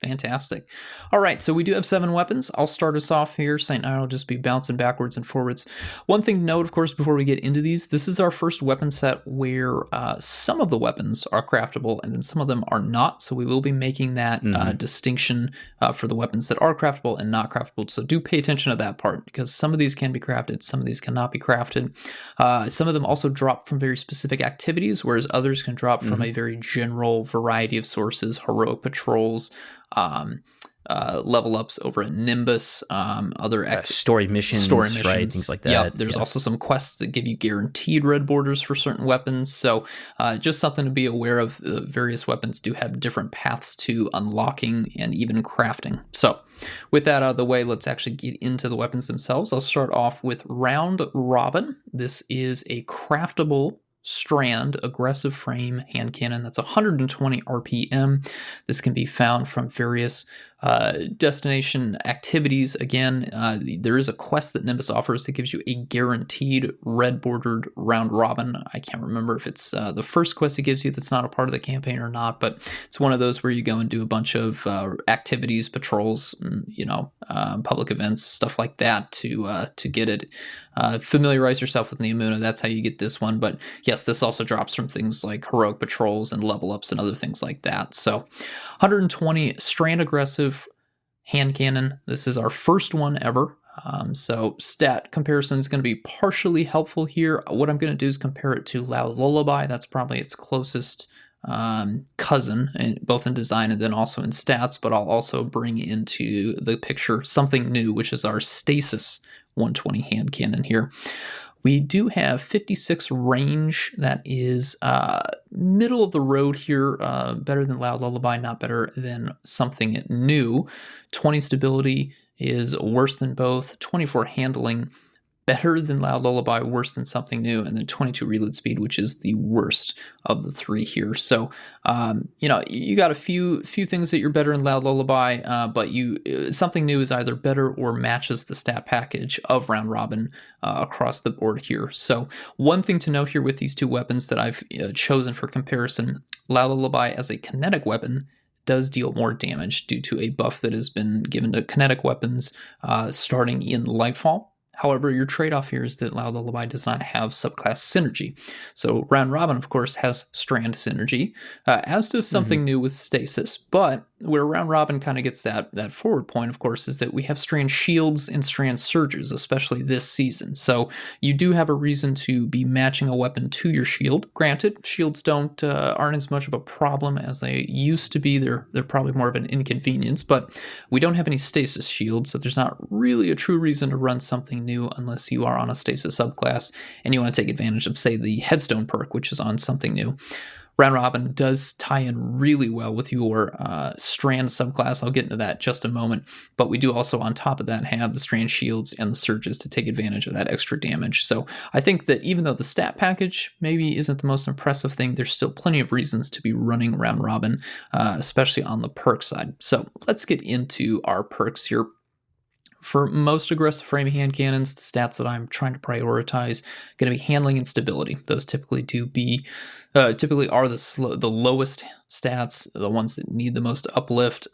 Fantastic. All right, so we do have 7 weapons. I'll start us off here. St. Nile will just be bouncing backwards and forwards. One thing to note, of course, before we get into these, this is our first weapon set where some of the weapons are craftable and then some of them are not. So we will be making that distinction for the weapons that are craftable and not craftable. So do pay attention to that part because some of these can be crafted, some of these cannot be crafted. Some of them also drop from very specific activities, whereas others can drop from a very general variety of sources, heroic patrols, level ups over at Nimbus, other story missions, right? Things like that. Yep. There's also some quests that give you guaranteed red borders for certain weapons. So just something to be aware of. The various weapons do have different paths to unlocking and even crafting. So with that out of the way, let's actually get into the weapons themselves. I'll start off with Round Robin. This is a craftable strand aggressive frame hand cannon that's 120 RPM. This can be found from various destination activities. Again, there is a quest that Nimbus offers that gives you a guaranteed red bordered round robin. I can't remember if it's the first quest it gives you that's not a part of the campaign or not, but it's one of those where you go and do a bunch of activities, patrols, public events, stuff like that to get it. Familiarize yourself with Neomuna. That's how you get this one. But yes, this also drops from things like heroic patrols and level ups and other things like that. So 120 strand aggressive hand cannon. This is our first one ever. So stat comparison is going to be partially helpful here. What I'm going to do is compare it to Loud Lullaby. That's probably its closest cousin, both in design and then also in stats, but I'll also bring into the picture something new, which is our Stasis 120 hand cannon here. We do have 56 range. That is middle of the road here, better than Loud Lullaby, not better than something new. 20 stability is worse than both. 24 handling, better than Loud Lullaby, worse than something new, and then 22 reload speed, which is the worst of the three here. So, you got a few things that you're better in Loud Lullaby, but something new is either better or matches the stat package of Round Robin across the board here. So, one thing to note here with these two weapons that I've chosen for comparison, Loud Lullaby as a kinetic weapon does deal more damage due to a buff that has been given to kinetic weapons starting in Lightfall. However, your trade-off here is that Loud Lullaby does not have subclass synergy. So Round Robin, of course, has strand synergy, as does something new with Stasis. But where Round Robin kind of gets that forward point, of course, is that we have strand shields and strand surges, especially this season. So you do have a reason to be matching a weapon to your shield. Granted, shields aren't as much of a problem as they used to be. They're probably more of an inconvenience, but we don't have any Stasis shields, so there's not really a true reason to run something new unless you are on a Stasis subclass and you want to take advantage of, say, the Headstone perk, which is on something new. Round Robin does tie in really well with your Strand subclass. I'll get into that in just a moment. But we do also, on top of that, have the Strand shields and the surges to take advantage of that extra damage. So I think that even though the stat package maybe isn't the most impressive thing, there's still plenty of reasons to be running Round Robin, especially on the perk side. So let's get into our perks here. For most aggressive frame hand cannons, the stats that I'm trying to prioritize going to be handling and stability. Those typically are the lowest stats, the ones that need the most uplift.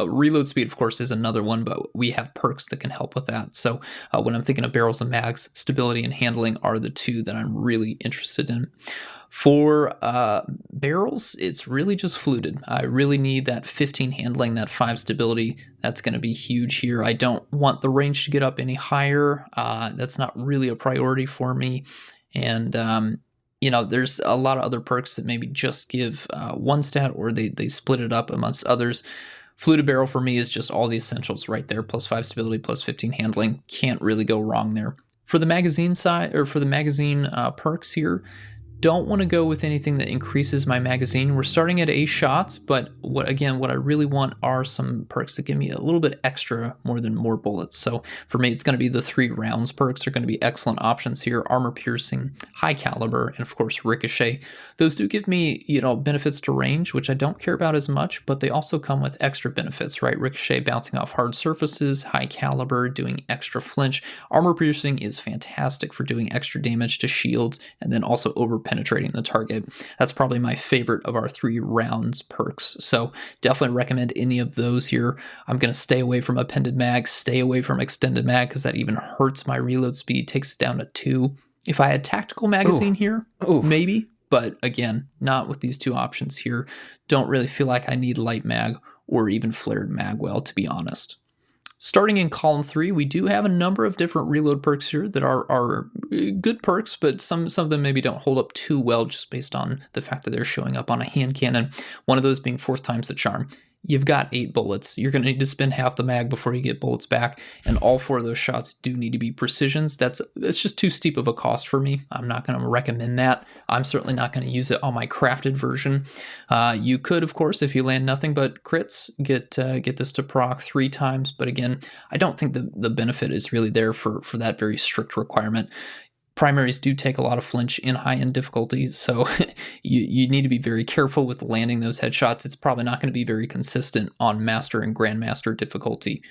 Reload speed, of course, is another one, but we have perks that can help with that. So when I'm thinking of barrels and mags, stability and handling are the two that I'm really interested in. For barrels, it's really just fluted. I really need that 15 handling, that 5 stability. That's going to be huge here. I don't want the range to get up any higher. That's not really a priority for me. And, there's a lot of other perks that maybe just give one stat or they split it up amongst others. Fluted barrel for me is just all the essentials right there, plus 5 stability, plus 15 handling. Can't really go wrong there. For the magazine side, or for the magazine perks here, don't want to go with anything that increases my magazine. We're starting at 8 shots, but what I really want are some perks that give me a little bit extra more bullets. So for me, it's going to be the 3 rounds perks are going to be excellent options here. Armor piercing, high caliber, and of course ricochet. Those do give me, benefits to range, which I don't care about as much, but they also come with extra benefits, right? Ricochet bouncing off hard surfaces, high caliber doing extra flinch. Armor piercing is fantastic for doing extra damage to shields and then also over penetrating the target. That's probably my favorite of our 3 rounds perks. So definitely recommend any of those here. I'm going to stay away from appended mag, stay away from extended mag because that even hurts my reload speed, takes it down to 2. If I had tactical magazine here, maybe, but again, not with these 2 options here. Don't really feel like I need light mag or even flared magwell, to be honest. Starting in column 3, we do have a number of different reload perks here that are good perks, but some of them maybe don't hold up too well just based on the fact that they're showing up on a hand cannon. One of those being 4th times the charm. you've got 8 bullets. You're going to need to spend half the mag before you get bullets back, and all 4 of those shots do need to be precisions. That's just too steep of a cost for me. I'm not going to recommend that. I'm certainly not going to use it on my crafted version. You could, of course, if you land nothing but crits, get this to proc 3 times, but again, I don't think the benefit is really there for that very strict requirement. Primaries do take a lot of flinch in high-end difficulties, so you need to be very careful with landing those headshots. It's probably not going to be very consistent on Master and Grandmaster difficulty.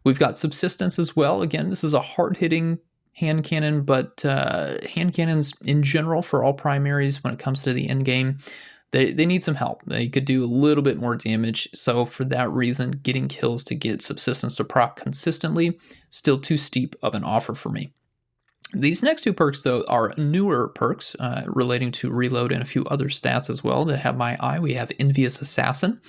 We've got Subsistence as well. Again, this is a hard-hitting hand cannon, but hand cannons in general for all primaries when it comes to the end game, they need some help. They could do a little bit more damage, so for that reason, getting kills to get Subsistence to proc consistently, still too steep of an offer for me. These next 2 perks, though, are newer perks relating to reload and a few other stats as well that have my eye. We have Envious Assassin.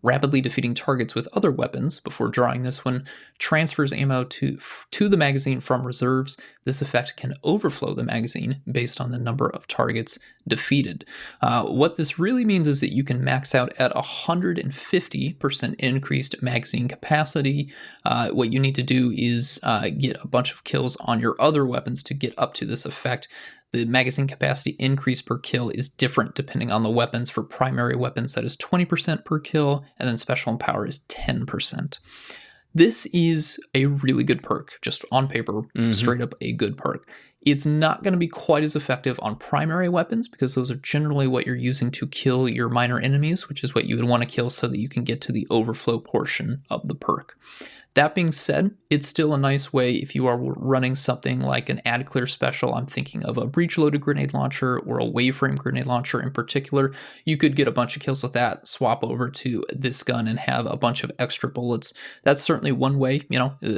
Rapidly defeating targets with other weapons before drawing this one transfers ammo to the magazine from reserves. This effect can overflow the magazine based on the number of targets defeated. What this really means is that you can max out at 150% increased magazine capacity. What you need to do is get a bunch of kills on your other weapons to get up to this effect. The magazine capacity increase per kill is different depending on the weapons. For primary weapons, that is 20% per kill, and then special and power is 10%. This is a really good perk, just on paper, straight up a good perk. It's not going to be quite as effective on primary weapons because those are generally what you're using to kill your minor enemies, which is what you would want to kill so that you can get to the overflow portion of the perk. That being said, it's still a nice way if you are running something like an add clear special. I'm thinking of a breech loaded grenade launcher or a wave frame grenade launcher in particular. You could get a bunch of kills with that, swap over to this gun and have a bunch of extra bullets. That's certainly one way,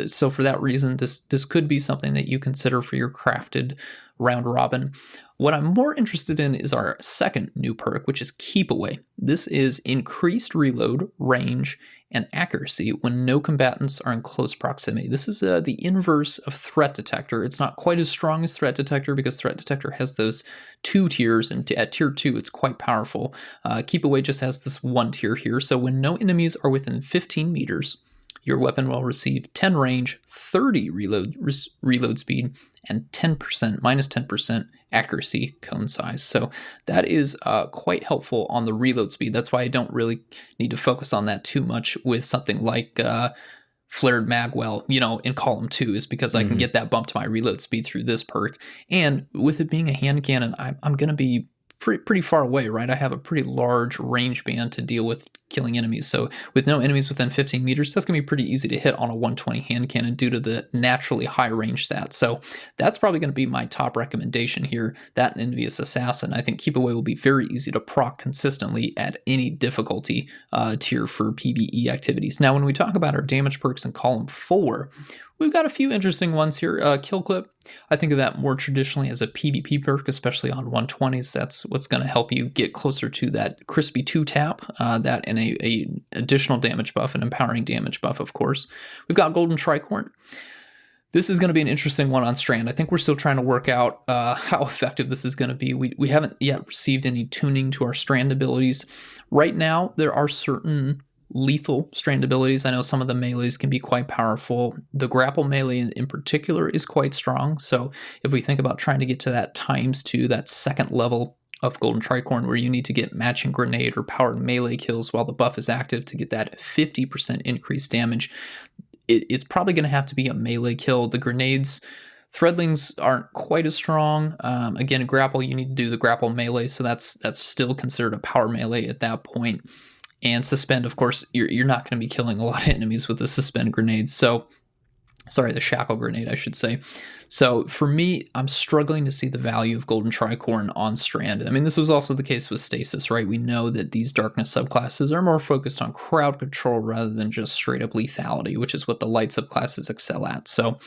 so for that reason, this could be something that you consider for your crafted round robin. What I'm more interested in is our second new perk, which is Keep Away. This is increased reload, range, and accuracy when no combatants are in close proximity. This is the inverse of Threat Detector. It's not quite as strong as Threat Detector because Threat Detector has those 2 tiers, and at tier 2 it's quite powerful. Keep Away just has this 1 tier here, so when no enemies are within 15 meters, your weapon will receive 10 range, 30 reload speed, and 10%, minus 10% accuracy cone size. So that is quite helpful on the reload speed. That's why I don't really need to focus on that too much with something like Flared Magwell, in column 2, is because I can get that bump to my reload speed through this perk. And with it being a hand cannon, I'm going to be pretty far away, right? I have a pretty large range band to deal with killing enemies. So with no enemies within 15 meters, that's going to be pretty easy to hit on a 120 hand cannon due to the naturally high range stats. So that's probably going to be my top recommendation here, that and Envious Assassin. I think Keep Away will be very easy to proc consistently at any difficulty tier for PvE activities. Now, when we talk about our damage perks in column 4, we've got a few interesting ones here. Kill Clip, I think of that more traditionally as a PvP perk, especially on 120s. That's what's going to help you get closer to that crispy 2 tap, that and a additional damage buff, an empowering damage buff, of course. We've got Golden Tricorn. This is going to be an interesting one on Strand. I think we're still trying to work out how effective this is going to be. We haven't yet received any tuning to our Strand abilities. Right now, there are certain lethal Strand abilities. I know some of the melees can be quite powerful. The grapple melee in particular is quite strong. So if we think about trying to get to that ×2, that second level of Golden Tricorn, where you need to get matching grenade or powered melee kills while the buff is active to get that 50% increased damage, it's probably going to have to be a melee kill. The grenades, Threadlings aren't quite as strong. Again, grapple, you need to do the grapple melee, so that's still considered a power melee at that point. And Suspend, of course, you're not going to be killing a lot of enemies with the Suspend grenades. So, sorry, the Shackle grenade, I should say. So for me, I'm struggling to see the value of Golden Tricorn on Strand. I mean, this was also the case with Stasis, right? We know that these Darkness subclasses are more focused on crowd control rather than just straight up lethality, which is what the Light subclasses excel at. So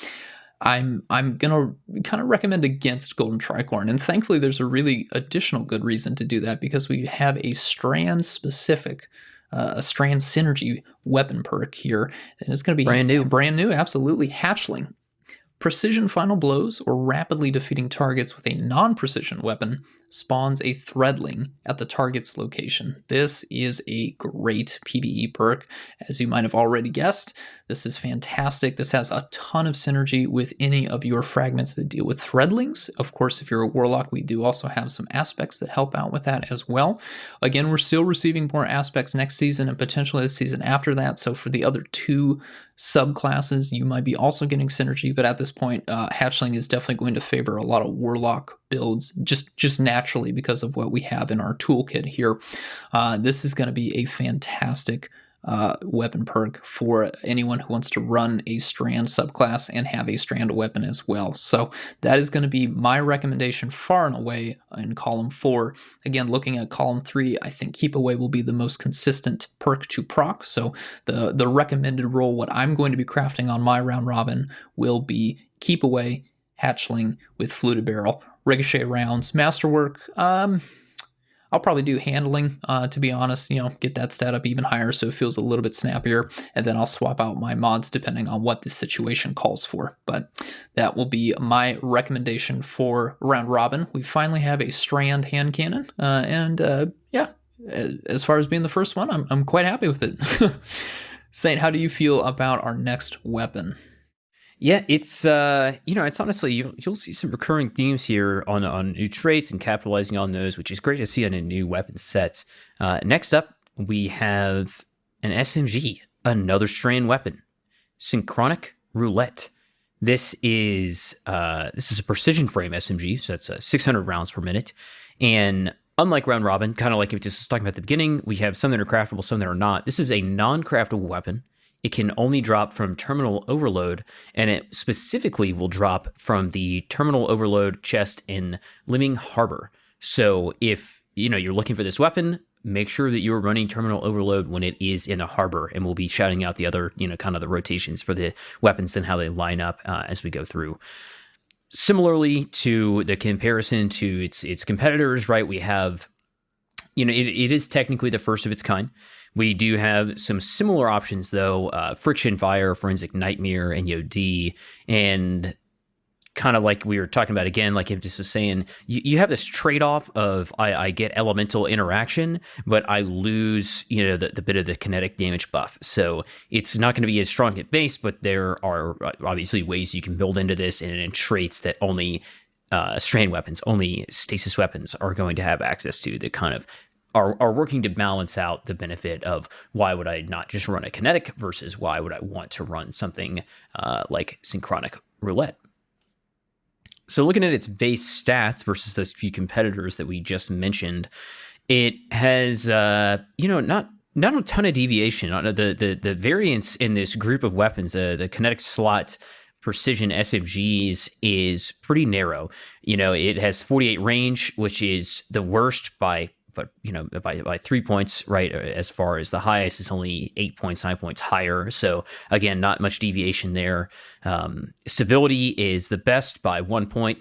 I'm going to kind of recommend against Golden Tricorn. And thankfully, there's a really additional good reason to do that because we have a Strand-specific a Strand Synergy weapon perk here. And it's going to be brand new, absolutely. Hatchling. precision final blows or rapidly defeating targets with a non-precision weapon spawns a threadling at the target's location. This is a great PvE perk, as you might have already guessed. This is fantastic. This has a ton of synergy with any of your fragments that deal with threadlings. Of course, if you're a warlock, we do also have some aspects that help out with that as well. Again, we're still receiving more aspects next season and potentially the season after that. So for the other two subclasses, you might be also getting synergy, but at this point, hatchling is definitely going to favor a lot of warlock builds just naturally because of what we have in our toolkit here. This is going to be a fantastic weapon perk for anyone who wants to run a strand subclass and have a strand weapon as well. So that is going to be my recommendation far and away in column 4. Again, looking at column 3, I think Keep Away will be the most consistent perk to proc. So the recommended role, what I'm going to be crafting on my round robin, will be Keep Away, Hatchling with Fluted Barrel, Ricochet rounds, Masterwork. I'll probably do handling, to be honest, get that stat up even higher so it feels a little bit snappier, and then I'll swap out my mods depending on what the situation calls for. But that will be my recommendation for round robin. We finally have a strand hand cannon, and as far as being the first one, I'm quite happy with it. Saint, how do you feel about our next weapon? Yeah, it's it's honestly you'll see some recurring themes here on new traits and capitalizing on those, which is great to see on a new weapon set. Next up, we have an SMG, another strand weapon, Synchronic Roulette. This is a precision frame SMG, so that's 600 rounds per minute, and unlike round robin, kind of like we just was talking about at the beginning, we have some that are craftable, some that are not. This is a non-craftable weapon. It can only drop from Terminal Overload, and it specifically will drop from the Terminal Overload chest in Liming Harbor. So if you're looking for this weapon, make sure that you're running Terminal Overload when it is in a harbor, and we'll be shouting out the other, kind of the rotations for the weapons and how they line up as we go through. Similarly to the comparison to its competitors, right? We have, it is technically the first of its kind. We do have some similar options, though, Friction Fire, Forensic Nightmare, and Yod, and kind of like we were talking about again, like Impetus was saying, you have this trade-off of I get elemental interaction, but I lose, the bit of the kinetic damage buff. So it's not going to be as strong at base, but there are obviously ways you can build into this and traits that only strand weapons, only stasis weapons are going to have access to that kind of are working to balance out the benefit of why would I not just run a kinetic versus why would I want to run something like Synchronic Roulette. So looking at its base stats versus those few competitors that we just mentioned, it has not a ton of deviation. The variance in this group of weapons, the kinetic slot precision SMGs, is pretty narrow. It has 48 range, which is the worst by 3 points, right? As far as the highest is only 8 points, 9 points higher. So again, not much deviation there. Stability is the best by 1 point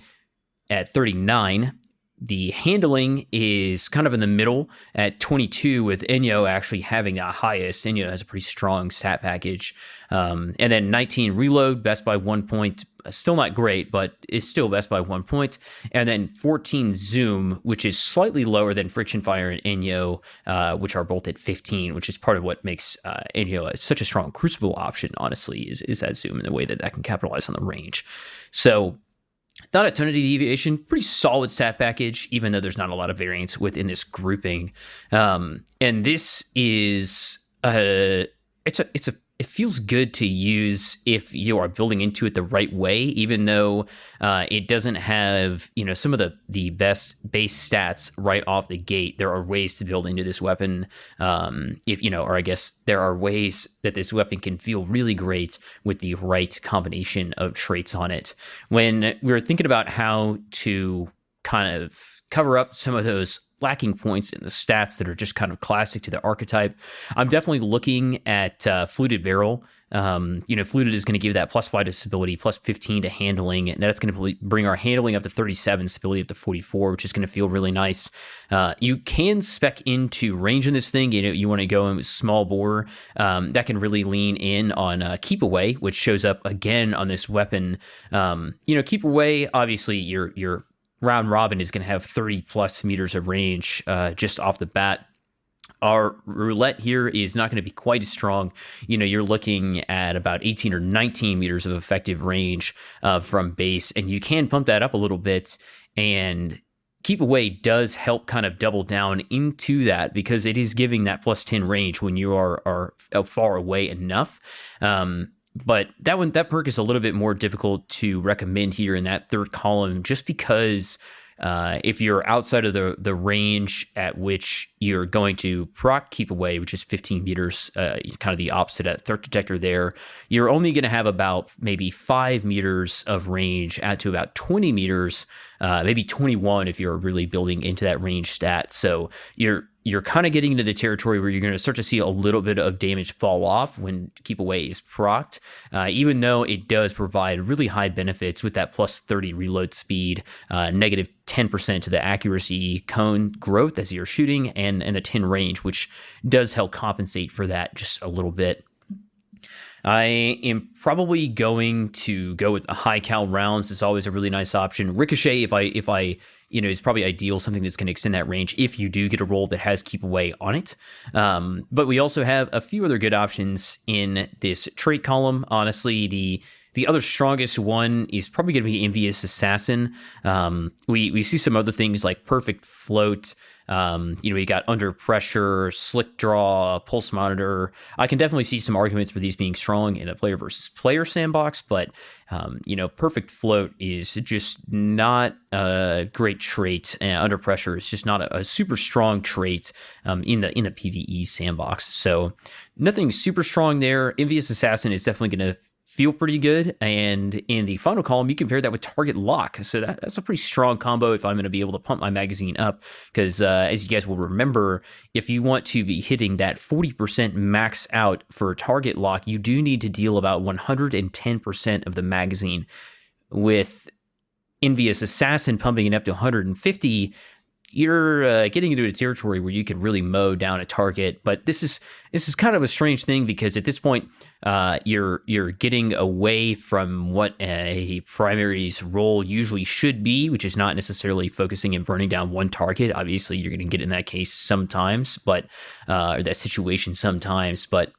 at 39. The handling is kind of in the middle at 22, with Enyo actually having the highest. Enyo has a pretty strong stat package. And then 19 reload, best by 1 point. Still not great, but is still best by 1 point. And then 14 zoom, which is slightly lower than Friction Fire and Enyo, which are both at 15, which is part of what makes Enyo such a strong Crucible option, honestly, is that zoom and the way that can capitalize on the range. So not a ton of deviation, pretty solid stat package, even though there's not a lot of variance within this grouping. And this is it feels good to use if you are building into it the right way, even though it doesn't have some of the best base stats right off the gate. There are ways to build into this weapon, or I guess there are ways that this weapon can feel really great with the right combination of traits on it. When we were thinking about how to kind of cover up some of those lacking points in the stats that are just kind of classic to the archetype. I'm definitely looking at Fluted Barrel. Fluted is going to give that +5 to stability, +15 to handling, and that's going to bring our handling up to 37, stability up to 44, which is going to feel really nice. You can spec into range in this thing. You want to go in with small bore. That can really lean in on Keep Away, which shows up again on this weapon. Keep Away, obviously, your round robin is going to have 30 plus meters of range just off the bat. Our roulette here is not going to be quite as strong. You're looking at about 18 or 19 meters of effective range from base, and you can pump that up a little bit. And Keep Away does help kind of double down into that because it is giving that +10 range when you are far away enough. But that perk is a little bit more difficult to recommend here in that third column, just because if you're outside of the range at which you're going to proc Keep Away, which is 15 meters, kind of the opposite at Threat Detector there, you're only going to have about maybe 5 meters of range out to about 20 meters, maybe 21 if you're really building into that range stat. So you're kind of getting into the territory where you're going to start to see a little bit of damage fall off when Keep Away is procced, even though it does provide really high benefits with that +30 reload speed, -10% to the accuracy cone growth as you're shooting, and a 10 range, which does help compensate for that just a little bit. I am probably going to go with the high cal rounds. It's always a really nice option. Ricochet, if I is probably ideal, something that's going to extend that range if you do get a roll that has Keep Away on it. But we also have a few other good options in this trait column. Honestly, the other strongest one is probably going to be Impetus Assassin. We see some other things like Perfect Float. We got Under Pressure, Slick Draw, Pulse Monitor. I can definitely see some arguments for these being strong in a player versus player sandbox, but Perfect Float is just not a great trait. Under Pressure is just not a super strong trait in the PvE sandbox. So nothing super strong there. Impetus Assassin is definitely going to feel pretty good. And in the final column, you compare that with Target Lock. So that's a pretty strong combo if I'm going to be able to pump my magazine up. Because as you guys will remember, if you want to be hitting that 40% max out for Target Lock, you do need to deal about 110% of the magazine. With Impetus Assassin pumping it up to 150, you're getting into a territory where you can really mow down a target. But this is kind of a strange thing, because at this point, you're getting away from what a primary's role usually should be, which is not necessarily focusing and burning down one target. Obviously, you're going to get in that case sometimes, but or that situation sometimes, but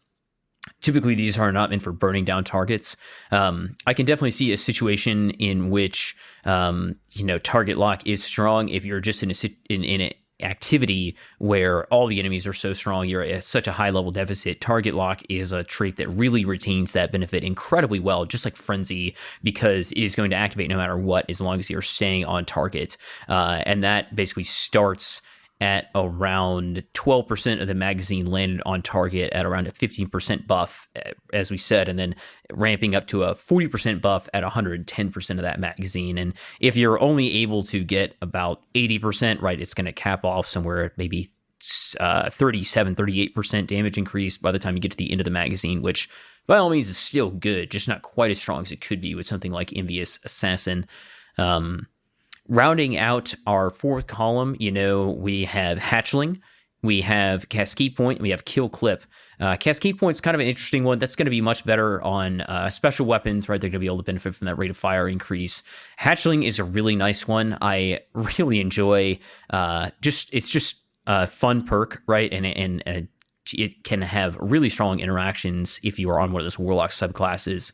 typically, these are not meant for burning down targets. I can definitely see a situation in which, Target Lock is strong if you're just in an activity where all the enemies are so strong, you're at such a high level deficit. Target Lock is a trait that really retains that benefit incredibly well, just like Frenzy, because it is going to activate no matter what, as long as you're staying on target. And that basically starts at around 12% of the magazine landed on target at around a 15% buff, as we said, and then ramping up to a 40% buff at 110% of that magazine. And if you're only able to get about 80%, right, it's going to cap off somewhere at maybe 38% damage increase by the time you get to the end of the magazine, which by all means is still good, just not quite as strong as it could be with something like Impetus Assassin. Rounding out our fourth column, we have Hatchling, we have Cascade Point, and we have Kill Clip. Cascade Point's kind of an interesting one. That's going to be much better on special weapons, right? They're going to be able to benefit from that rate of fire increase. Hatchling is a really nice one. I really enjoy. It's just a fun perk, right? And it can have really strong interactions if you are on one of those Warlock subclasses.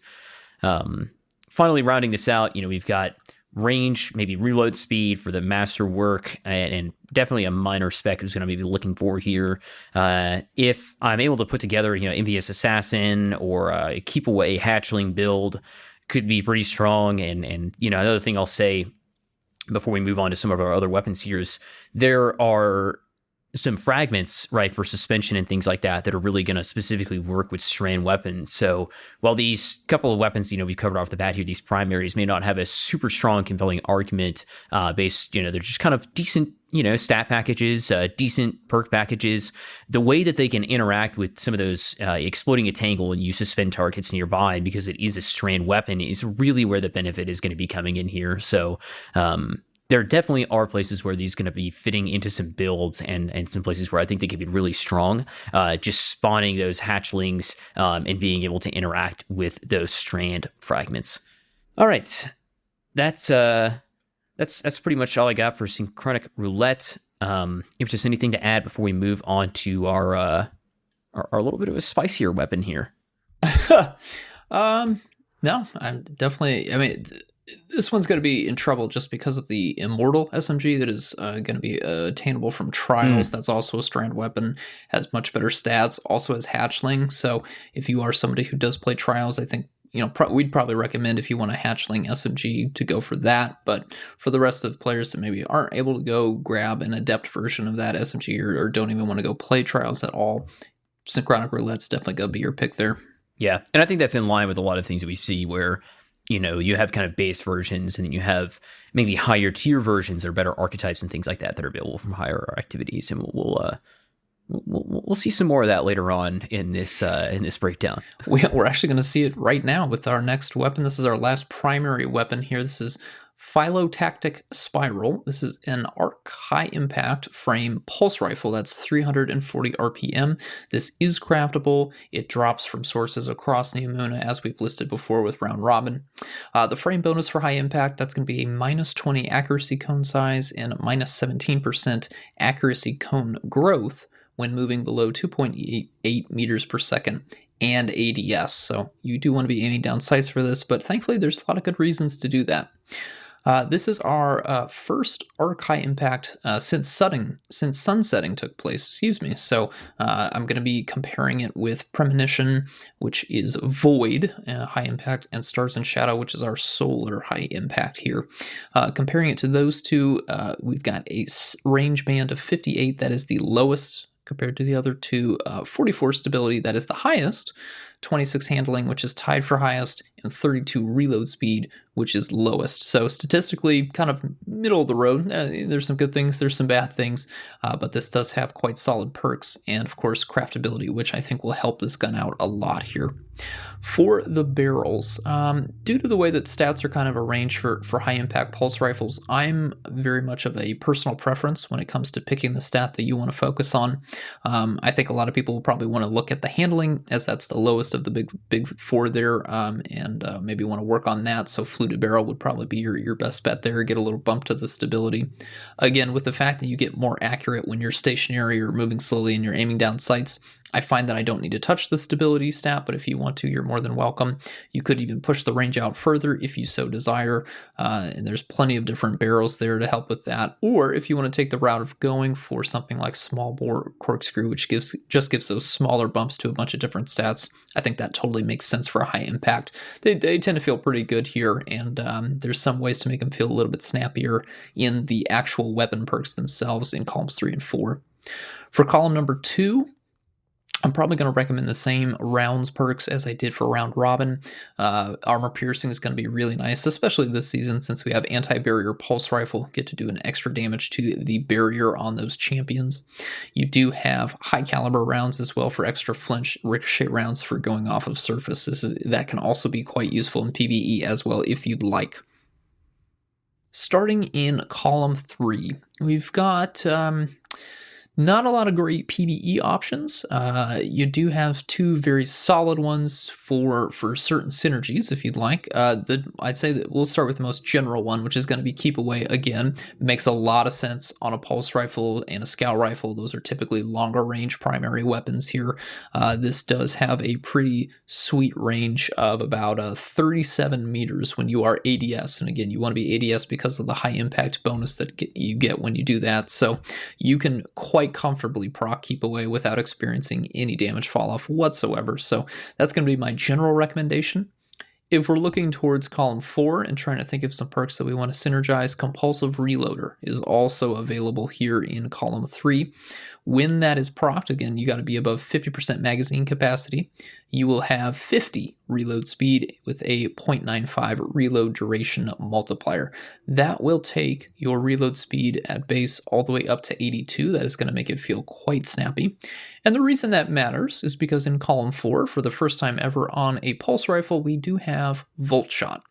Finally, rounding this out, we've got range, maybe reload speed for the masterwork, and definitely a minor spec is going to be looking for here. If I'm able to put together, Impetus Assassin or a Keep Away Hatchling build, could be pretty strong. And another thing I'll say before we move on to some of our other weapons here is there are some fragments, right, for suspension and things like that are really going to specifically work with strand weapons. So while these couple of weapons, we've covered off the bat here, these primaries may not have a super strong, compelling argument based, they're just kind of decent stat packages, decent perk packages. The way that they can interact with some of those exploding a tangle and you suspend targets nearby because it is a strand weapon is really where the benefit is going to be coming in here. So there definitely are places where these are going to be fitting into some builds and some places where I think they could be really strong. Just spawning those hatchlings and being able to interact with those strand fragments. All right, that's pretty much all I got for Synchronic Roulette. If there's anything to add before we move on to our little bit of a spicier weapon here. No, I'm definitely. I mean, this one's going to be in trouble just because of the Immortal SMG that is going to be attainable from Trials. That's also a strand weapon, has much better stats, also has Hatchling. So if you are somebody who does play Trials, I think we'd probably recommend if you want a Hatchling SMG to go for that. But for the rest of the players that maybe aren't able to go grab an adept version of that SMG or don't even want to go play Trials at all, Synchronic Roulette's definitely going to be your pick there. Yeah, and I think that's in line with a lot of things that we see where, you have kind of base versions and then you have maybe higher tier versions or better archetypes and things like that are available from higher activities. And we'll see some more of that later on in this breakdown. We're actually going to see it right now with our next weapon. This is our last primary weapon here. This is Phylotactic Spiral. This is an arc high impact frame pulse rifle that's 340 RPM. This is craftable. It drops from sources across Neomuna as we've listed before with Round Robin. The frame bonus for high impact, that's going to be a -20 accuracy cone size and a -17% accuracy cone growth when moving below 2.8 meters per second and ADS. So you do want to be aiming down sights for this, but thankfully there's a lot of good reasons to do that. This is our first arc high impact since sunsetting took place. So I'm going to be comparing it with Premonition, which is Void high impact, and Stars and Shadow, which is our solar high impact here. Comparing it to those two, we've got a range band of 58. That is the lowest compared to the other two. 44 stability, that is the highest. 26 handling, which is tied for highest, and 32 reload speed, which is lowest. So statistically, kind of middle of the road. There's some good things, there's some bad things, but this does have quite solid perks, and of course craftability, which I think will help this gun out a lot here. For the barrels, due to the way that stats are kind of arranged for high impact pulse rifles, I'm very much of a personal preference when it comes to picking the stat that you want to focus on. I think a lot of people will probably want to look at the handling, as that's the lowest of the big four there, and maybe want to work on that. So fluted barrel would probably be your best bet there. Get a little bump to the stability. Again, with the fact that you get more accurate when you're stationary or moving slowly and you're aiming down sights, I find that I don't need to touch the stability stat, but if you want to, you're more than welcome. You could even push the range out further if you so desire, and there's plenty of different barrels there to help with that. Or if you want to take the route of going for something like small bore corkscrew, which just gives those smaller bumps to a bunch of different stats, I think that totally makes sense for a high impact. They tend to feel pretty good here, and there's some ways to make them feel a little bit snappier in the actual weapon perks themselves in columns 3 and 4. For column number 2, I'm probably going to recommend the same rounds perks as I did for Round Robin. Armor Piercing is going to be really nice, especially this season since we have Anti-Barrier Pulse Rifle. Get to do an extra damage to the barrier on those champions. You do have high caliber rounds as well for extra flinch ricochet rounds for going off of surface. That can also be quite useful in PvE as well if you'd like. Starting in column 3, we've got not a lot of great PvE options. You do have two very solid ones for certain synergies, if you'd like. I'd say that we'll start with the most general one, which is going to be Keep Away. Again, makes a lot of sense on a pulse rifle and a scout rifle. Those are typically longer range primary weapons here. This does have a pretty sweet range of about 37 meters when you are ADS. And again, you want to be ADS because of the high impact bonus that you get when you do that. So you can quite comfortably proc Keep Away without experiencing any damage fall off whatsoever. So that's going to be my general recommendation. If we're looking towards column 4 and trying to think of some perks that we want to synergize, Compulsive Reloader is also available here in column 3. When that is procced, again, you got to be above 50% magazine capacity. you will have 50 reload speed with a 0.95 reload duration multiplier. That will take your reload speed at base all the way up to 82. That is going to make it feel quite snappy. And the reason that matters is because in column 4, for the first time ever on a pulse rifle, we do have Volt Shot.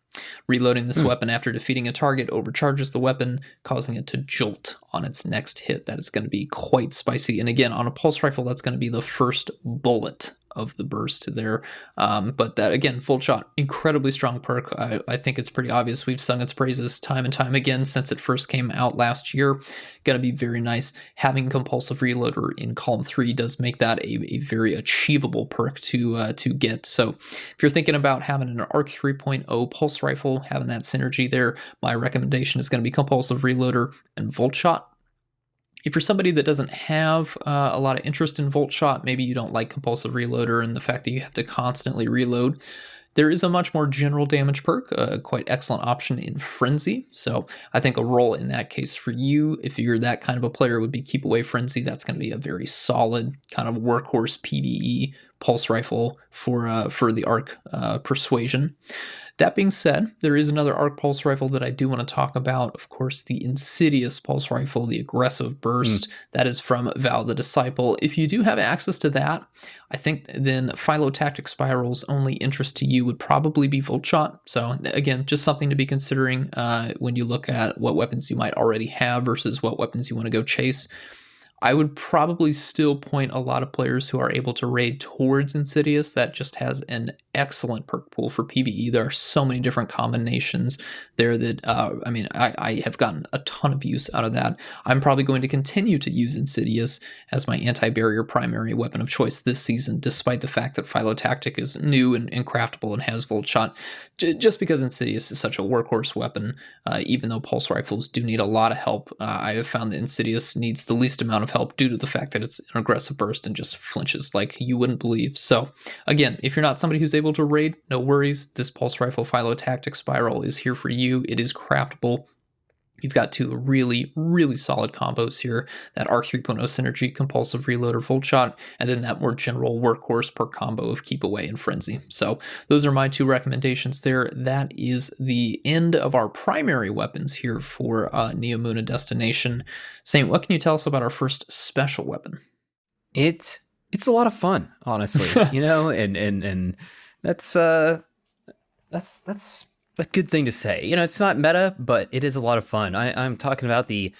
Reloading this weapon after defeating a target overcharges the weapon, causing it to jolt on its next hit. That is going to be quite spicy. And again, on a pulse rifle, that's going to be the first bullet of the burst there. But that, again, Volt Shot, incredibly strong perk. I think it's pretty obvious. We've sung its praises time and time again since it first came out last year. Going to be very nice. Having Compulsive Reloader in column 3 does make that a very achievable perk to get. So if you're thinking about having an ARC 3.0 pulse rifle, having that synergy there, my recommendation is going to be Compulsive Reloader and Volt Shot. If you're somebody that doesn't have a lot of interest in Volt Shot, maybe you don't like Compulsive Reloader and the fact that you have to constantly reload, there is a much more general damage perk, a quite excellent option in Frenzy. So I think a role in that case for you, if you're that kind of a player, would be Keep Away Frenzy. That's going to be a very solid kind of workhorse PvE pulse rifle for the ARC Persuasion. That being said, there is another ARC pulse rifle that I do want to talk about. Of course, the Insidious pulse rifle, the aggressive burst. That is from Val the Disciple. If you do have access to that, I think then Phylotactic Spiral's only interest to you would probably be Volt Shot. So again, just something to be considering when you look at what weapons you might already have versus what weapons you want to go chase. I would probably still point a lot of players who are able to raid towards Insidious. That just has an excellent perk pool for PvE. There are so many different combinations there that, I have gotten a ton of use out of that. I'm probably going to continue to use Insidious as my anti-barrier primary weapon of choice this season, despite the fact that Phylotactic is new and craftable and has Volt Shot, just because Insidious is such a workhorse weapon. Even though pulse rifles do need a lot of help, I have found that Insidious needs the least amount of help due to the fact that it's an aggressive burst and just flinches like you wouldn't believe. So again, if you're not somebody who's able to raid, no worries. This pulse rifle Phylotactic Spiral is here for you. It is craftable. You've got two really, really solid combos here. That ARC 3.0 synergy, Compulsive Reloader, Volt Shot, and then that more general workhorse per combo of Keep Away and Frenzy. So those are my two recommendations there. That is the end of our primary weapons here for Neomuna Destination. Saint, what can you tell us about our first special weapon? It's a lot of fun, honestly, and that's a good thing to say. It's not meta, but it is a lot of fun. I'm talking about the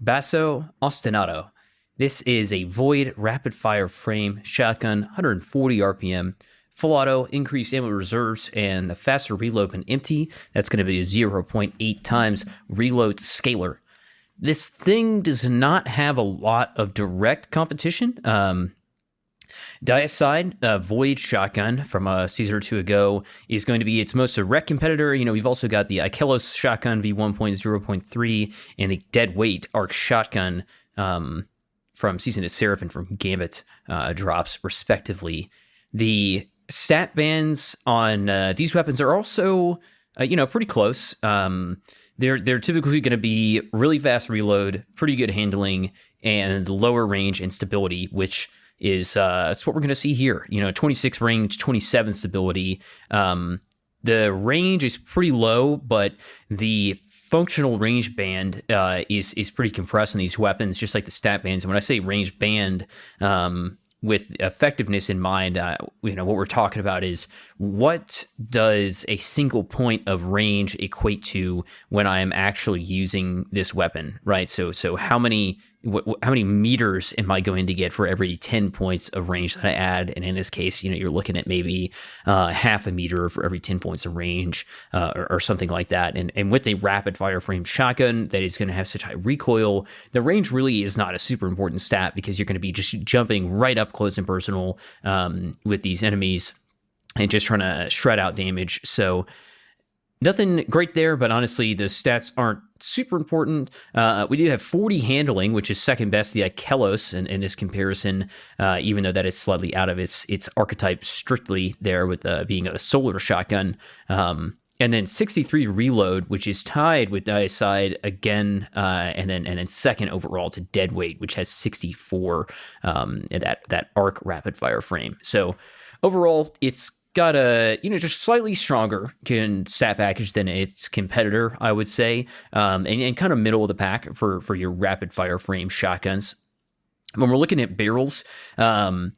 Basso Ostinato. This is a void rapid fire frame shotgun, 140 RPM, full auto, increased ammo reserves, and a faster reload when empty. That's going to be a 0.8 times reload scaler. This thing does not have a lot of direct competition. Diacide, Void shotgun from a season or two ago, is going to be its most direct competitor. We've also got the Ikelos shotgun V1.0.3 and the Dead Weight Arc shotgun from Season of Seraph and from Gambit drops, respectively. The stat bands on these weapons are also, pretty close. They're typically going to be really fast reload, pretty good handling, and lower range and stability, which is that's what we're going to see here. 26 range, 27 stability. The range is pretty low, but the functional range band is pretty compressed in these weapons, just like the stat bands. And when I say range band, with effectiveness in mind, what we're talking about is what does a single point of range equate to when I am actually using this weapon, right? So how many meters am I going to get for every 10 points of range that I add? And in this case, you're looking at maybe half a meter for every 10 points of range or something like that. And with a rapid fire frame shotgun that is going to have such high recoil, the range really is not a super important stat because you're going to be just jumping right up close and personal with these enemies and just trying to shred out damage. So nothing great there, but honestly, the stats aren't super important. We do have 40 handling, which is second best the Ikelos in this comparison, even though that is slightly out of its archetype strictly there with being a solar shotgun. And then 63 reload, which is tied with Diacide again, and then second overall to Deadweight, which has 64 that arc rapid fire frame. So Overall, it's got a just slightly stronger stat package than its competitor, I would say, and kind of middle of the pack for your rapid fire frame shotguns. When we're looking at barrels, you've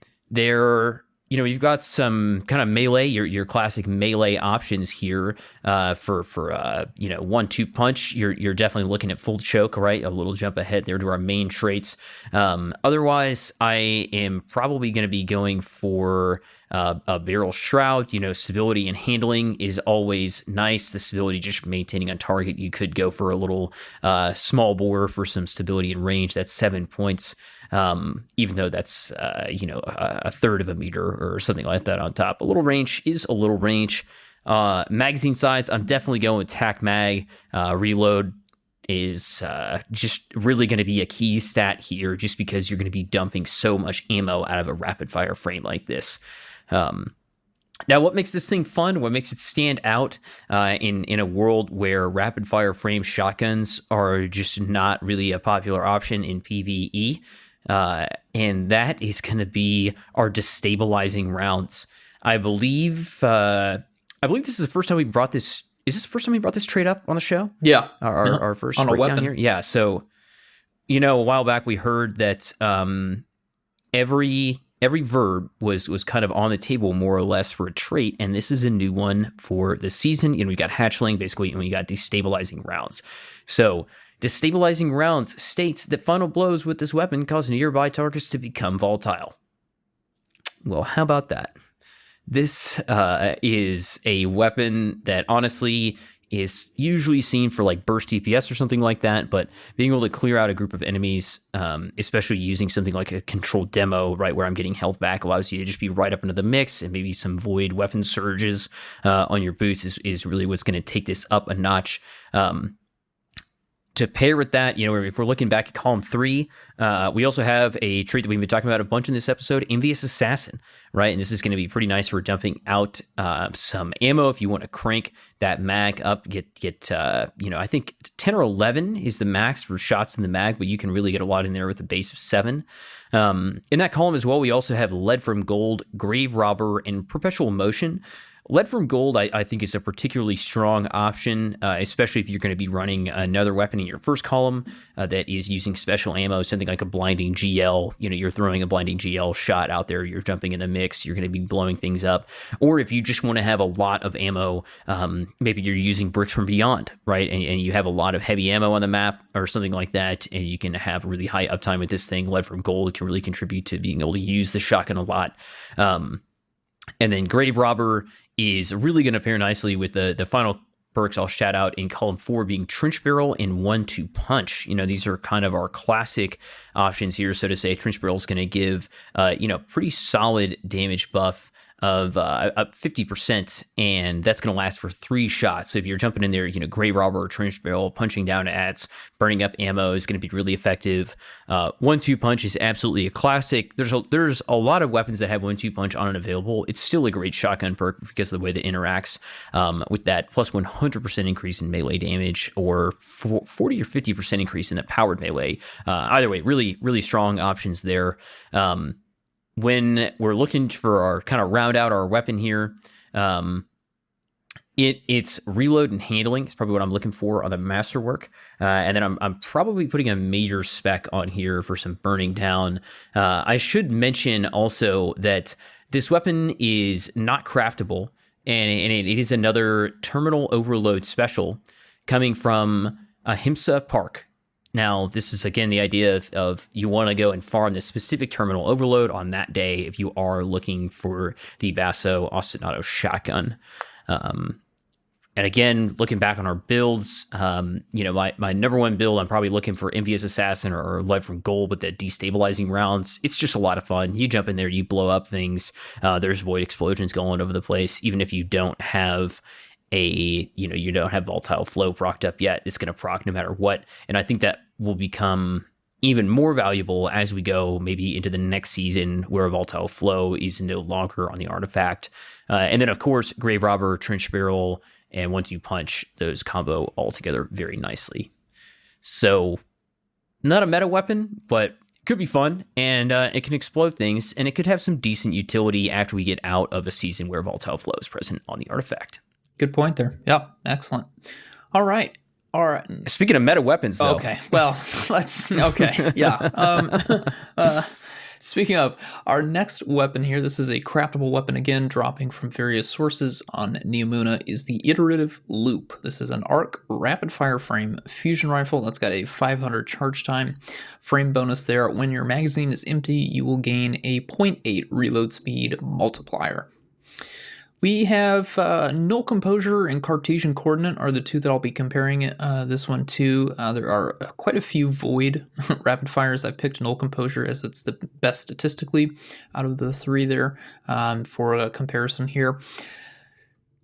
got some kind of melee, your classic melee options here. For 1-2 punch, you're definitely looking at full choke, right? A little jump ahead there to our main traits. Otherwise, I am probably going to be going for a barrel shroud. Stability and handling is always nice. The stability, just maintaining on target. You could go for a little small bore for some stability and range. That's 7 points. Even though that's, a third of a meter or something like that on top. A little range is a little range. Magazine size, I'm definitely going with TAC Mag. Reload is just really going to be a key stat here, just because you're going to be dumping so much ammo out of a rapid fire frame like this. Now, what makes this thing fun? What makes it stand out in a world where rapid fire frame shotguns are just not really a popular option in PvE? And that is going to be our destabilizing rounds. I believe this is the first time we brought this. Is this the first time we brought this trait up on the show? Yeah, our first on a breakdown weapon here. Yeah. So, a while back we heard that every verb was kind of on the table more or less for a trait, and this is a new one for the season. We got hatchling basically, and we got destabilizing rounds. So, destabilizing rounds states that final blows with this weapon cause nearby targets to become volatile. Well, how about that? This is a weapon that honestly is usually seen for like burst DPS or something like that, but being able to clear out a group of enemies, especially using something like a controlled demo, right, where I'm getting health back, allows you to just be right up into the mix, and maybe some void weapon surges on your boots is really what's going to take this up a notch. To pair with that, if we're looking back at column 3, we also have a trait that we've been talking about a bunch in this episode, Envious Assassin, right? And this is going to be pretty nice for dumping out some ammo if you want to crank that mag up, get I think 10 or 11 is the max for shots in the mag, but you can really get a lot in there with a base of 7. In that column as well, we also have Lead from Gold, Grave Robber, and Perpetual Motion. Lead from Gold, I think, is a particularly strong option, especially if you're going to be running another weapon in your first column that is using special ammo, something like a blinding GL. You're throwing a blinding GL shot out there, you're jumping in the mix, you're going to be blowing things up. Or if you just want to have a lot of ammo, maybe you're using Bricks from Beyond, right? And you have a lot of heavy ammo on the map or something like that, and you can have really high uptime with this thing. Lead from Gold can really contribute to being able to use the shotgun a lot. And then Grave Robber is really going to pair nicely with the final perks I'll shout out in column 4 being Trench Barrel and 1-2 Punch. These are kind of our classic options here, so to say. Trench Barrel is going to give, pretty solid damage buff of up 50%, and that's going to last for 3 shots. So if you're jumping in there, Grave Robber or Trench Barrel, punching down adds, burning up ammo is going to be really effective. 1-2 Punch is absolutely a classic. There's a lot of weapons that have 1-2 Punch on and available. It's still a great shotgun perk because of the way that it interacts with that plus 100% increase in melee damage, or 40 or 50% increase in the powered melee. Either way, really, really strong options there. When we're looking for our kind of round out our weapon here, it's reload and handling. It's probably what I'm looking for on the masterwork. And then I'm probably putting a major spec on here for some burning down. I should mention also that this weapon is not craftable, and it is another terminal overload special coming from Ahimsa Park. Now, this is, again, the idea of you want to go and farm the specific terminal overload on that day if you are looking for the Basso Ostinato shotgun. And again, looking back on our builds, my number one build, I'm probably looking for Envious Assassin or Lead from Gold with the destabilizing rounds. It's just a lot of fun. You jump in there, you blow up things. There's void explosions going over the place. Even if you don't have you don't have volatile flow procced up yet, it's going to proc no matter what. And I think that will become even more valuable as we go maybe into the next season, where volatile flow is no longer on the artifact. And then, of course, Grave Robber, Trench Barrel, and 1-2 Punch, those combo all together very nicely. So not a meta weapon, but Could be fun, and it can explode things, and it could have some decent utility after we get out of a season where Volatile Flow is present on the artifact. Good point there. Yep, excellent. All right. Speaking of meta weapons, though. Okay, well, yeah. Speaking of, our next weapon here, this is a craftable weapon again, dropping from various sources on Neomuna, is the Iterative Loop. This is an arc rapid-fire frame fusion rifle that's got a 500 charge time. Frame bonus there, when your magazine is empty, you will gain a 0.8 reload speed multiplier. We have Null Composure and Cartesian Coordinate are the two that I'll be comparing this one to. There are quite a few Void rapid fires. I picked Null Composure as it's the best statistically out of the three there for a comparison here.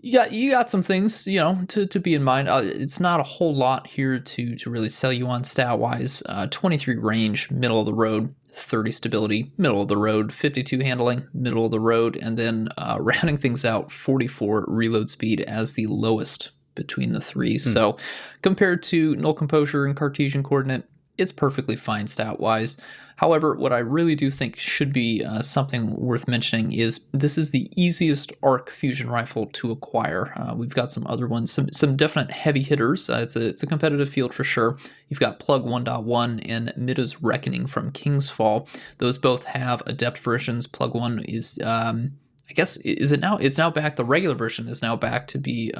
You got some things, to be in mind. It's not a whole lot here to really sell you on stat-wise. 23 range, middle of the road. 30 stability, middle of the road. 52 handling, middle of the road. And then rounding things out, 44 reload speed as the lowest between the three. So compared to Null Composure and Cartesian Coordinate, it's perfectly fine stat-wise. However, what I really do think should be something worth mentioning is this is the easiest arc fusion rifle to acquire. We've got some other ones, some definite heavy hitters. It's a competitive field for sure. You've got Plug 1.1 and Impetus Reckoning from King's Fall. Those both have adept versions. Plug 1 is... I guess, is it now? It's now back. The regular version is now back to be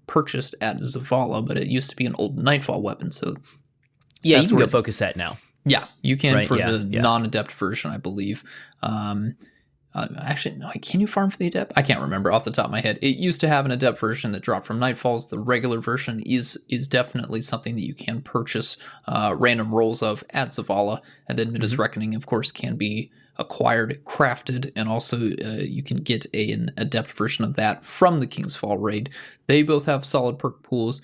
purchased at Zavala, but it used to be an old Nightfall weapon. So yeah, you can go focus that now. Yeah, you can right? for the non-adept version, I believe. Actually, no, can you farm for the adept? I can't remember off the top of my head. It used to have an adept version that dropped from Nightfalls. The regular version is definitely something that you can purchase random rolls of at Zavala, and then Midas Reckoning, of course, can be acquired, crafted, and also you can get an adept version of that from the King's Fall raid. They both have solid perk pools.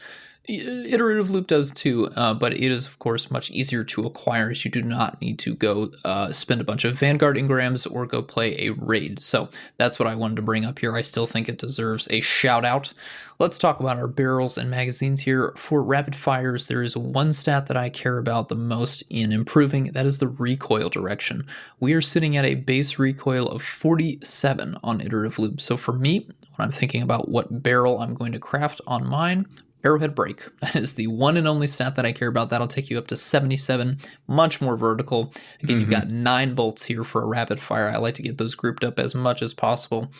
Iterative Loop does too, but it is, of course, much easier to acquire as you do not need to go spend a bunch of Vanguard engrams or go play a raid. So that's what I wanted to bring up here. I still think it deserves a shout out. Let's talk about our barrels and magazines here. For rapid fires, there is one stat that I care about the most in improving. That is the recoil direction. We are sitting at a base recoil of 47 on Iterative Loop. So for me, when I'm thinking about what barrel I'm going to craft on mine, Arrowhead Break. That is the one and only stat that I care about. That'll take you up to 77, much more vertical. Again, you've got 9 bolts here for a rapid fire. I like to get those grouped up as much as possible.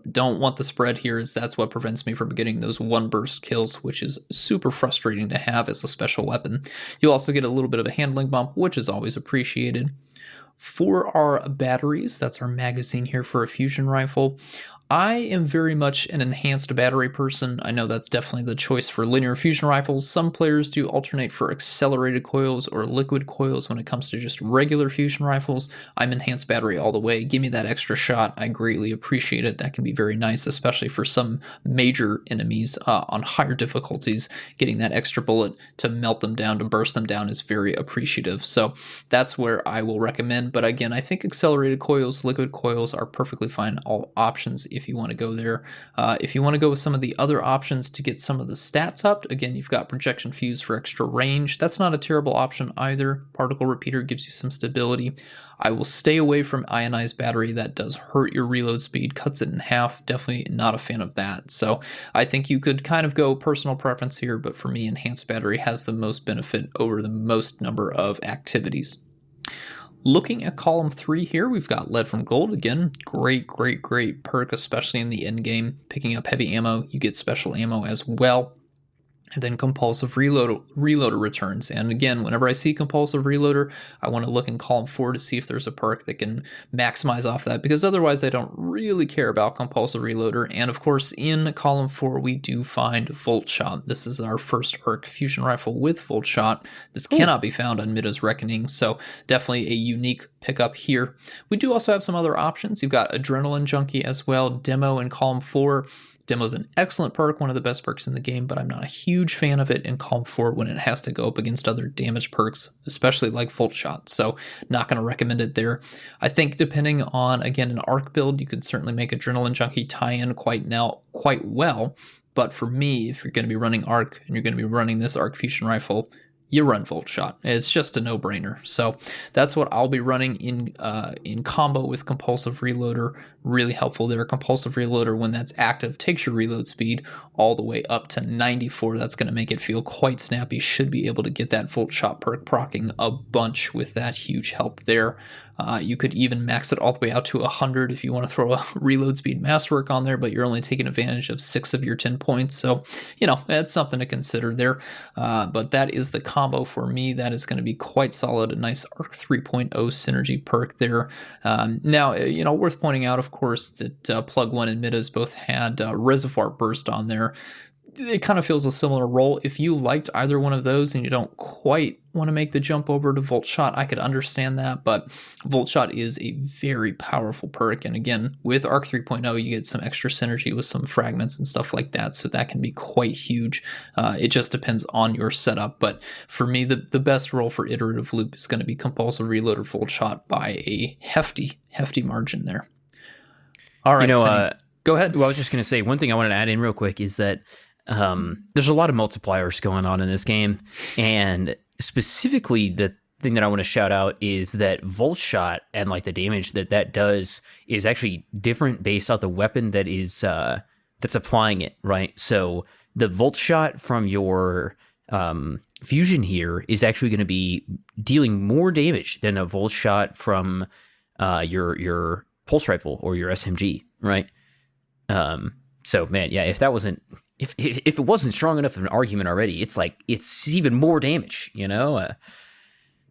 Don't want the spread here, as that's what prevents me from getting those one burst kills, which is super frustrating to have as a special weapon. You'll also get a little bit of a handling bump, which is always appreciated. For our batteries, that's our magazine here for a fusion rifle. I am very much an enhanced battery person. I know that's definitely the choice for linear fusion rifles. Some players do alternate for accelerated coils or liquid coils when it comes to just regular fusion rifles. I'm enhanced battery all the way. Give me that extra shot. I greatly appreciate it. That can be very nice, especially for some major enemies on higher difficulties. Getting that extra bullet to melt them down, to burst them down is very appreciative. So that's where I will recommend. But again, I think accelerated coils, liquid coils are perfectly fine. All options if you want to go there. If you want to go with some of the other options to get some of the stats up, again, you've got projection fuse for extra range. That's not a terrible option either. Particle repeater gives you some stability. I will stay away from ionized battery. That does hurt your reload speed, cuts it in half. Definitely not a fan of that. So I think you could kind of go personal preference here, but for me, enhanced battery has the most benefit over the most number of activities. Looking at column 3 here, we've got Lead from Gold. Again, great perk, especially in the end game. Picking up heavy ammo, you get special ammo as well. And then compulsive reloader returns. And again, whenever I see compulsive reloader, I want to look in column 4 to see if there's a perk that can maximize off that, because otherwise I don't really care about compulsive reloader. And of course, in column 4, we do find Volt Shot. This is our first arc fusion rifle with Volt Shot. This cannot be found on Midas Reckoning, so definitely a unique pickup here. We do also have some other options. You've got Adrenaline Junkie as well, Demo in column 4. Demo's an excellent perk, one of the best perks in the game, but I'm not a huge fan of it in column 4 when it has to go up against other damage perks, especially like Volt Shot, so not going to recommend it there. I think depending on, again, an arc build, you could certainly make Adrenaline Junkie tie in quite well, but for me, if you're going to be running arc and you're going to be running this arc fusion rifle, you run Volt Shot. It's just a no-brainer. So that's what I'll be running in combo with Compulsive Reloader. Really helpful there. Compulsive Reloader, when that's active, takes your reload speed all the way up to 94. That's going to make it feel quite snappy. Should be able to get that Volt Shot perk proccing a bunch with that huge help there. You could even max it all the way out to 100 if you want to throw a reload speed masterwork on there, but you're only taking advantage of 6 of your 10 points. So, that's something to consider there. But that is the combo for me. That is going to be quite solid. A nice Arc 3.0 synergy perk there. Now, worth pointing out, of course, that Plug 1 and Midas both had Reservoir Burst on there. It kind of feels a similar role. If you liked either one of those and you don't quite want to make the jump over to Volt Shot, I could understand that, but Volt Shot is a very powerful perk, and again, with Arc 3.0, you get some extra synergy with some fragments and stuff like that, so that can be quite huge. It just depends on your setup, but for me, the best role for Iterative Loop is going to be Compulsive Reloader Volt Shot by a hefty margin there. All right, go ahead. Well, I was just going to say, one thing I wanted to add in real quick is that there's a lot of multipliers going on in this game, and specifically the thing that I want to shout out is that Volt Shot and like the damage that does is actually different based off the weapon that is that's applying it, right? So the Volt Shot from your fusion here is actually going to be dealing more damage than a Volt Shot from your pulse rifle or your SMG, right? So man, yeah, if it wasn't strong enough of an argument already, it's like it's even more damage,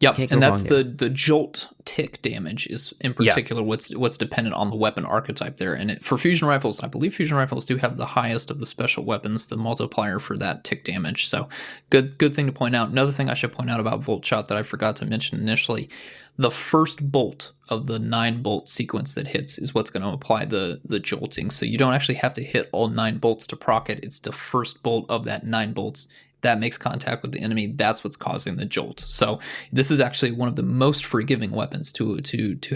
Yep, and that's the jolt tick damage is in particular what's dependent on the weapon archetype there. And for fusion rifles, I believe fusion rifles do have the highest of the special weapons, the multiplier for that tick damage. So good thing to point out. Another thing I should point out about Volt Shot that I forgot to mention initially, the first bolt of the 9-bolt sequence that hits is what's going to apply the jolting. So you don't actually have to hit all 9 bolts to proc it. It's the first bolt of that 9 bolts that makes contact with the enemy. That's what's causing the jolt. So this is actually one of the most forgiving weapons to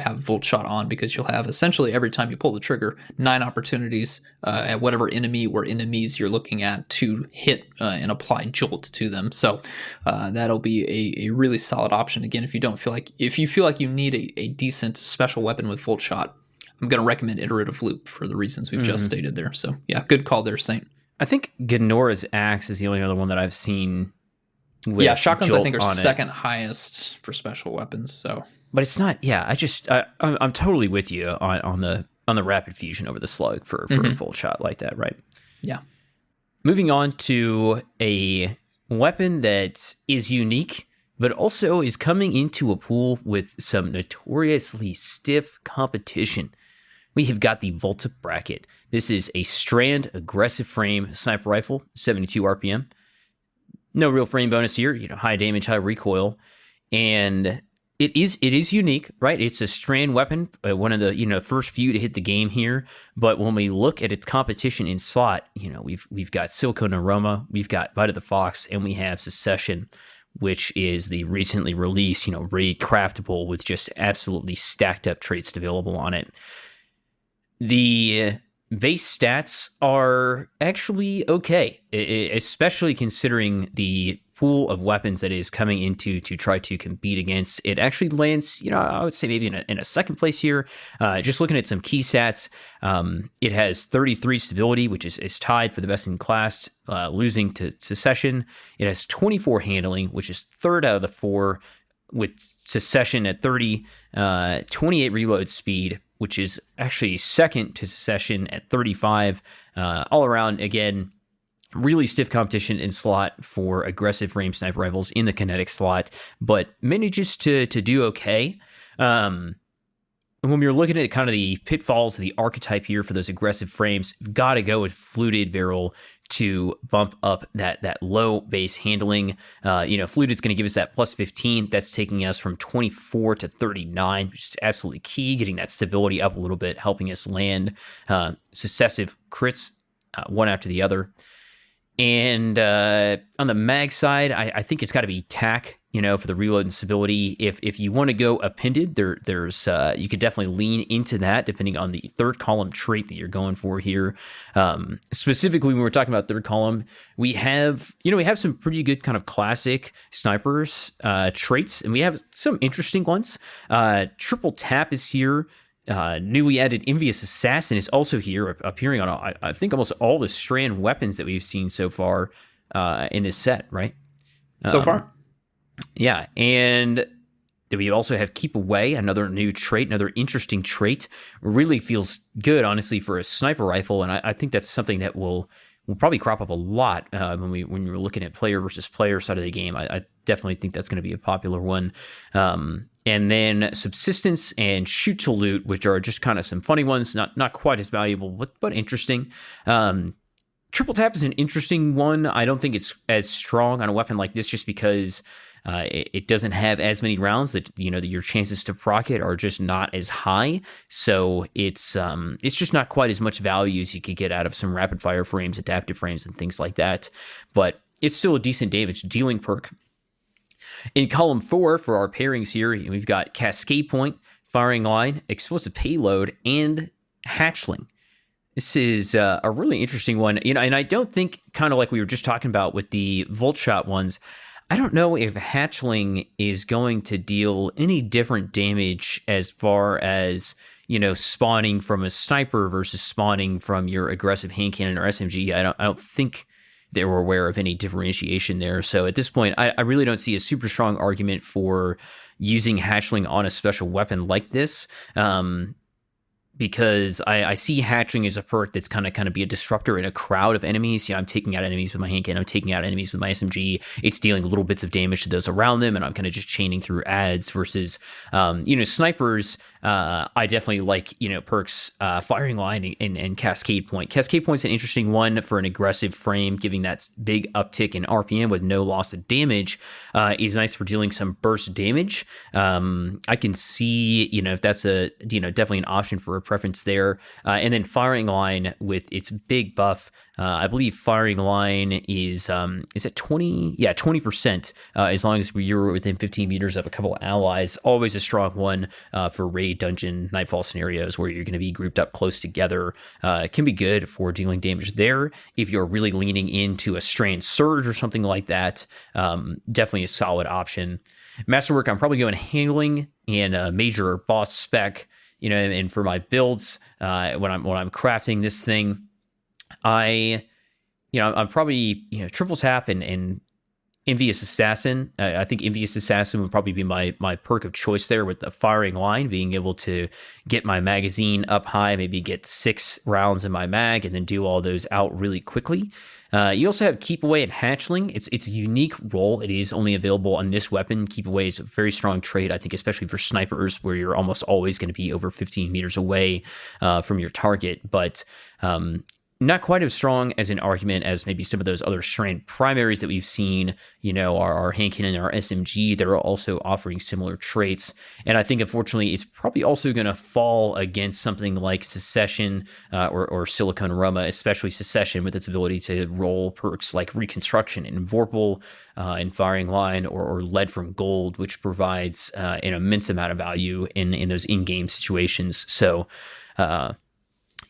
have Volt Shot on, because you'll have essentially every time you pull the trigger 9 opportunities at whatever enemy or enemies you're looking at to hit and apply jolt to them. So that'll be a really solid option. Again, if you feel like you need a decent special weapon with Volt Shot, I'm going to recommend Iterative Loop for the reasons we've just stated there. So yeah, good call there, Saint. I think Ganora's axe is the only other one that I've seen with shotguns jolt I think are on second highest for special weapons. So, but it's not. Yeah, I'm totally with you on the rapid fusion over the slug for a Volt Shot like that, right? Yeah. Moving on to a weapon that is unique, but also is coming into a pool with some notoriously stiff competition. We have got the Volta Bracket. This is a strand aggressive frame sniper rifle, 72 RPM. No real frame bonus here, high damage, high recoil. And it is unique, right? It's a strand weapon, one of the first few to hit the game here. But when we look at its competition in slot, we've got Silicon Aroma, we've got Bite of the Fox, and we have Secession, which is the recently released, raid craftable with just absolutely stacked up traits available on it. The base stats are actually okay, especially considering the pool of weapons that is coming into to try to compete against. It actually lands, I would say maybe in a second place here. Just looking at some key stats, it has 33 stability, which is tied for the best in class, losing to Secession. It has 24 handling, which is third out of the 4, with Secession at 30, 28 reload speed, which is actually second to Secession at 35. All around, again, really stiff competition in slot for aggressive frame sniper rifles in the kinetic slot, but manages to do okay. When we're looking at kind of the pitfalls of the archetype here for those aggressive frames, you've got to go with fluted barrel to bump up that low base handling. Fluted's going to give us that plus 15. That's taking us from 24 to 39, which is absolutely key, getting that stability up a little bit, helping us land successive crits one after the other. And on the mag side, I think it's got to be TAC for the reload and stability. If you want to go appended, there's you could definitely lean into that depending on the third column trait that you're going for here. Specifically, when we're talking about third column, we have some pretty good kind of classic snipers traits, and we have some interesting ones. Triple tap is here. Newly added Impetus Assassin is also here, appearing on I think almost all the strand weapons that we've seen so far in this set, right? So far. Yeah, and we also have Keep Away, another new trait, another interesting trait. Really feels good, honestly, for a sniper rifle, and I think that's something that will probably crop up a lot when you're looking at player versus player side of the game. I definitely think that's going to be a popular one. And then Subsistence and Shoot to Loot, which are just kind of some funny ones, not quite as valuable, but interesting. Triple Tap is an interesting one. I don't think it's as strong on a weapon like this just because it doesn't have as many rounds that your chances to proc it are just not as high. So it's just not quite as much value as you could get out of some rapid fire frames, adaptive frames, and things like that. But it's still a decent damage dealing perk. In column 4 for our pairings here, we've got Cascade Point, Firing Line, Explosive Payload, and Hatchling. This is a really interesting one, and I don't think, kind of like we were just talking about with the Volt Shot ones, I don't know if Hatchling is going to deal any different damage as far as, spawning from a sniper versus spawning from your aggressive hand cannon or SMG. I don't think they were aware of any differentiation there. So at this point, I really don't see a super strong argument for using Hatchling on a special weapon like this. Because I see Hatchling as a perk that's kind of be a disruptor in a crowd of enemies. I'm taking out enemies with my hand cannon, I'm taking out enemies with my SMG. It's dealing little bits of damage to those around them, and I'm kind of just chaining through ads versus, snipers. I definitely like, perks, Firing Line and Cascade Point. Cascade Point's an interesting one for an aggressive frame, giving that big uptick in RPM with no loss of damage. Is nice for dealing some burst damage. I can see, if that's definitely an option for a preference there. And then Firing Line with its big buff. I believe Firing Line is it 20? Yeah, 20%. As long as you're within 15 meters of a couple of allies. Always a strong one for raid, dungeon, nightfall scenarios where you're going to be grouped up close together. It can be good for dealing damage there. If you're really leaning into a strand surge or something like that, definitely a solid option. Masterwork, I'm probably going Handling and a major boss spec. And for my builds, when I'm crafting this thing, I'm probably Triple Tap and Impetus Assassin. I think Impetus Assassin would probably be my perk of choice there, with the Firing Line, being able to get my magazine up high, maybe get 6 rounds in my mag, and then do all those out really quickly. You also have Keep Away and Hatchling. It's a unique role. It is only available on this weapon. Keep Away is a very strong trait, I think, especially for snipers, where you're almost always going to be over 15 meters away from your target. But not quite as strong as an argument as maybe some of those other strand primaries that we've seen, our hand cannon and our SMG that are also offering similar traits. And I think, unfortunately, it's probably also going to fall against something like Secession or Silicon Aroma, especially Secession with its ability to roll perks like Reconstruction and Vorpal and Firing Line or Lead from Gold, which provides an immense amount of value in those in-game situations. So,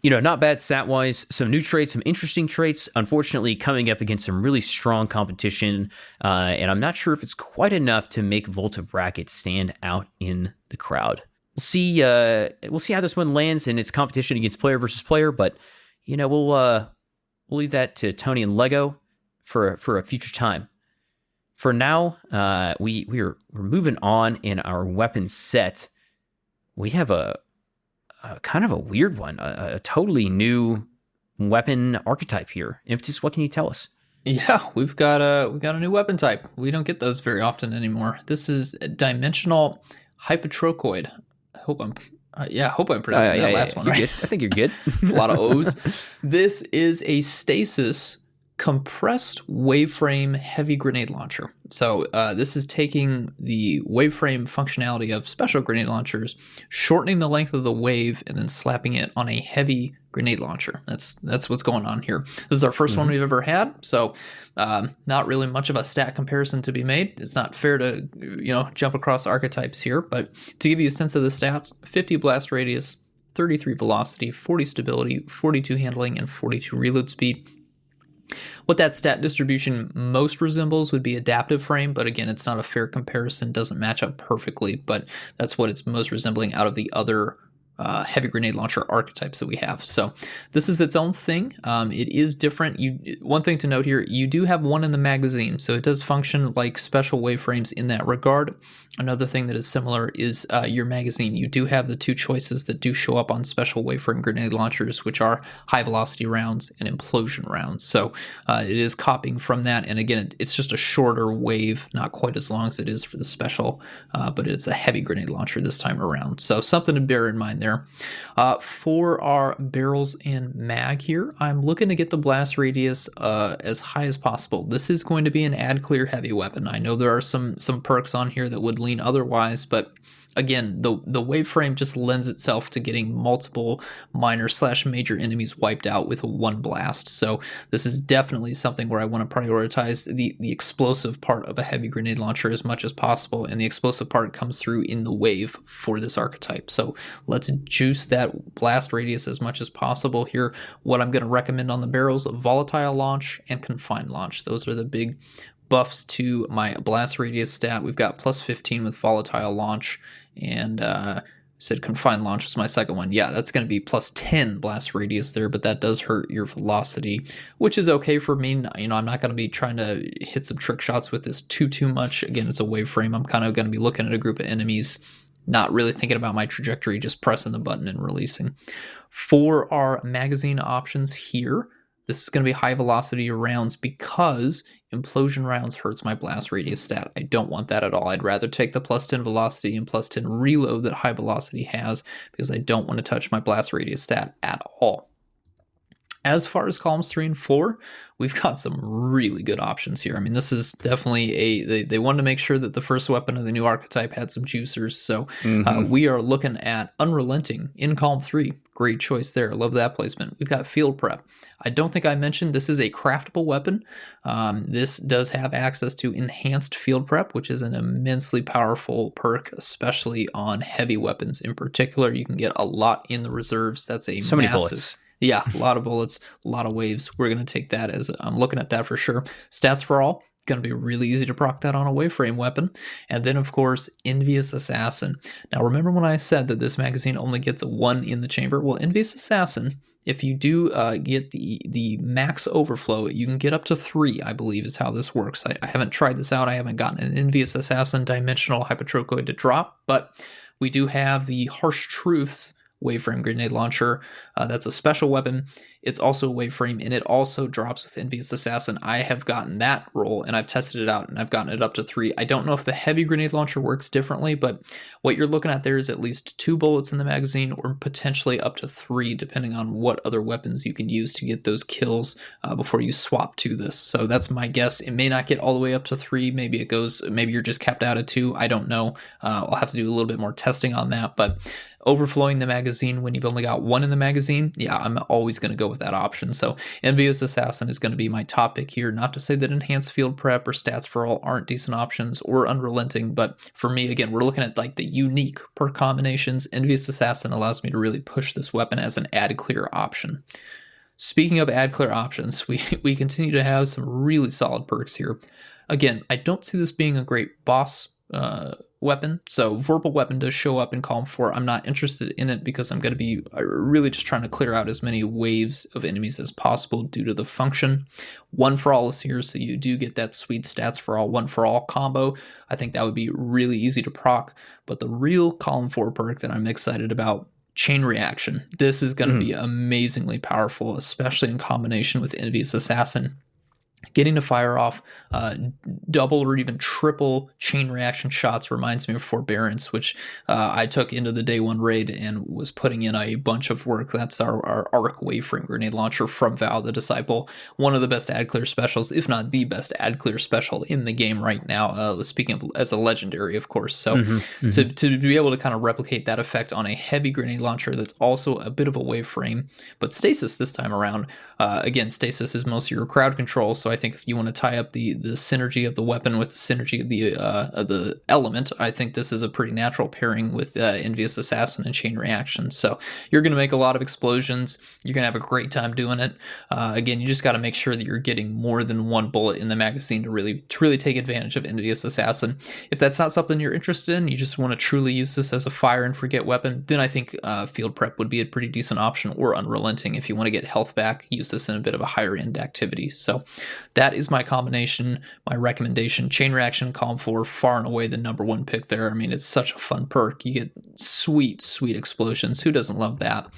not bad stat-wise. Some new traits, some interesting traits. Unfortunately, coming up against some really strong competition, and I'm not sure if it's quite enough to make Volta Bracket stand out in the crowd. We'll see how this one lands in its competition against player versus player, but we'll leave that to Tony and Lego for a future time. For now, we're moving on in our weapon set. We have a kind of a weird one, a totally new weapon archetype here. Impetus, what can you tell us? Yeah, we've got a new weapon type. We don't get those very often anymore. This is a dimensional hypotrochoid. I hope I'm pronouncing that last one right. Good. I think you're good. It's a lot of O's. This is a stasis compressed waveframe heavy grenade launcher. So this is taking the waveframe functionality of special grenade launchers, shortening the length of the wave, and then slapping it on a heavy grenade launcher. That's what's going on here. This is our first one we've ever had, so not really much of a stat comparison to be made. It's not fair to jump across archetypes here, but to give you a sense of the stats, 50 blast radius, 33 velocity, 40 stability, 42 handling, and 42 reload speed. What that stat distribution most resembles would be adaptive frame, but again, it's not a fair comparison, doesn't match up perfectly, but that's what it's most resembling out of the other heavy grenade launcher archetypes that we have. So this is its own thing. It is different. One thing to note here, you do have one in the magazine, so it does function like special waveframes in that regard. Another thing that is similar is your magazine. You do have the two choices that do show up on special waveframe grenade launchers, which are high velocity rounds and implosion rounds. So it is copying from that. And again, it's just a shorter wave, not quite as long as it is for the special, but it's a heavy grenade launcher this time around. So something to bear in mind there. For our barrels and mag here, I'm looking to get the blast radius as high as possible. This is going to be an add clear heavy weapon. I know there are some perks on here that would lean otherwise, but again, the waveframe just lends itself to getting multiple minor/major enemies wiped out with one blast. So this is definitely something where I want to prioritize the explosive part of a heavy grenade launcher as much as possible, and the explosive part comes through in the wave for this archetype. So let's juice that blast radius as much as possible here. What I'm going to recommend on the barrels, volatile launch and confined launch. Those are the big buffs to my blast radius stat. We've got plus 15 with volatile launch, and said confined launch was my second one. Yeah, that's going to be plus 10 blast radius there, but that does hurt your velocity, which is okay for me. I'm not going to be trying to hit some trick shots with this too much. Again, it's a wave frame. I'm kind of going to be looking at a group of enemies, not really thinking about my trajectory, just pressing the button and releasing. For our magazine options here, this is going to be high velocity rounds because implosion rounds hurts my blast radius stat. I don't want that at all. I'd rather take the plus 10 velocity and plus 10 reload that high velocity has, because I don't want to touch my blast radius stat at all. As far as columns 3 and 4, we've got some really good options here. I mean, this is definitely they wanted to make sure that the first weapon of the new archetype had some juicers. So we are looking at Unrelenting in column 3. Great choice there. Love that placement. We've got Field Prep. I don't think I mentioned this is a craftable weapon. This does have access to Enhanced Field Prep, which is an immensely powerful perk, especially on heavy weapons in particular. You can get a lot in the reserves. That's a so many bullets. Yeah, a lot of bullets, a lot of waves. We're going to take that as I'm looking at that for sure. Stats for all. Going to be really easy to proc that on a waveframe weapon. And then, of course, Envious Assassin. Now, remember when I said that this magazine only gets a 1 in the chamber? Well, Envious Assassin, if you do get the max overflow, you can get up to 3, I believe, is how this works. I haven't tried this out. I haven't gotten an Envious Assassin dimensional hypotrochoid to drop, but we do have the Harsh Truths waveframe grenade launcher. That's a special weapon. It's also a waveframe, and it also drops with Envious Assassin. I have gotten that roll, and I've tested it out, and I've gotten it up to 3. I don't know if the heavy grenade launcher works differently, but what you're looking at there is at least 2 bullets in the magazine, or potentially up to 3, depending on what other weapons you can use to get those kills before you swap to this. So that's my guess. It may not get all the way up to 3. Maybe you're just capped out at 2. I don't know. I'll have to do a little bit more testing on that, but overflowing the magazine when you've only got 1 in the magazine, yeah, I'm always going to go with that option. So Envious Assassin is going to be my top pick here. Not to say that Enhanced Field Prep or Stats for All aren't decent options, or Unrelenting, but for me, again, we're looking at like the unique perk combinations. Envious Assassin allows me to really push this weapon as an add clear option. Speaking of add clear options, we continue to have some really solid perks here. Again, I don't see this being a great boss weapon. So Vorpal Weapon does show up in column 4. I'm not interested in it because I'm going to be really just trying to clear out as many waves of enemies as possible due to the function. One for All is here, so you do get that sweet Stats for All, One for All combo. I think that would be really easy to proc, but the real column 4 perk that I'm excited about, Chain Reaction. This is going to be amazingly powerful, especially in combination with Envious Assassin. Getting to fire off double or even triple chain reaction shots reminds me of Forbearance, which I took into the day one raid and was putting in a bunch of work. That's our arc waveframe grenade launcher from Val the Disciple. One of the best ad clear specials, if not the best ad clear special in the game right now. Speaking of as a legendary, of course. So to be able to kind of replicate that effect on a heavy grenade launcher that's also a bit of a waveframe, but stasis this time around. Again, stasis is mostly your crowd control, so I think if you want to tie up the synergy of the weapon with the synergy of the element, I think this is a pretty natural pairing with Envious Assassin and Chain Reaction. So you're going to make a lot of explosions. You're going to have a great time doing it. Again, you just got to make sure that you're getting more than one bullet in the magazine to really take advantage of Envious Assassin. If that's not something you're interested in, you just want to truly use this as a fire and forget weapon, then I think Field Prep would be a pretty decent option, or Unrelenting if you want to get health back. Use this in a bit of a higher end activity. So that is my combination, my recommendation. Chain Reaction, Calm 4, far and away the number one pick there. I mean, it's such a fun perk. You get sweet explosions. Who doesn't love that?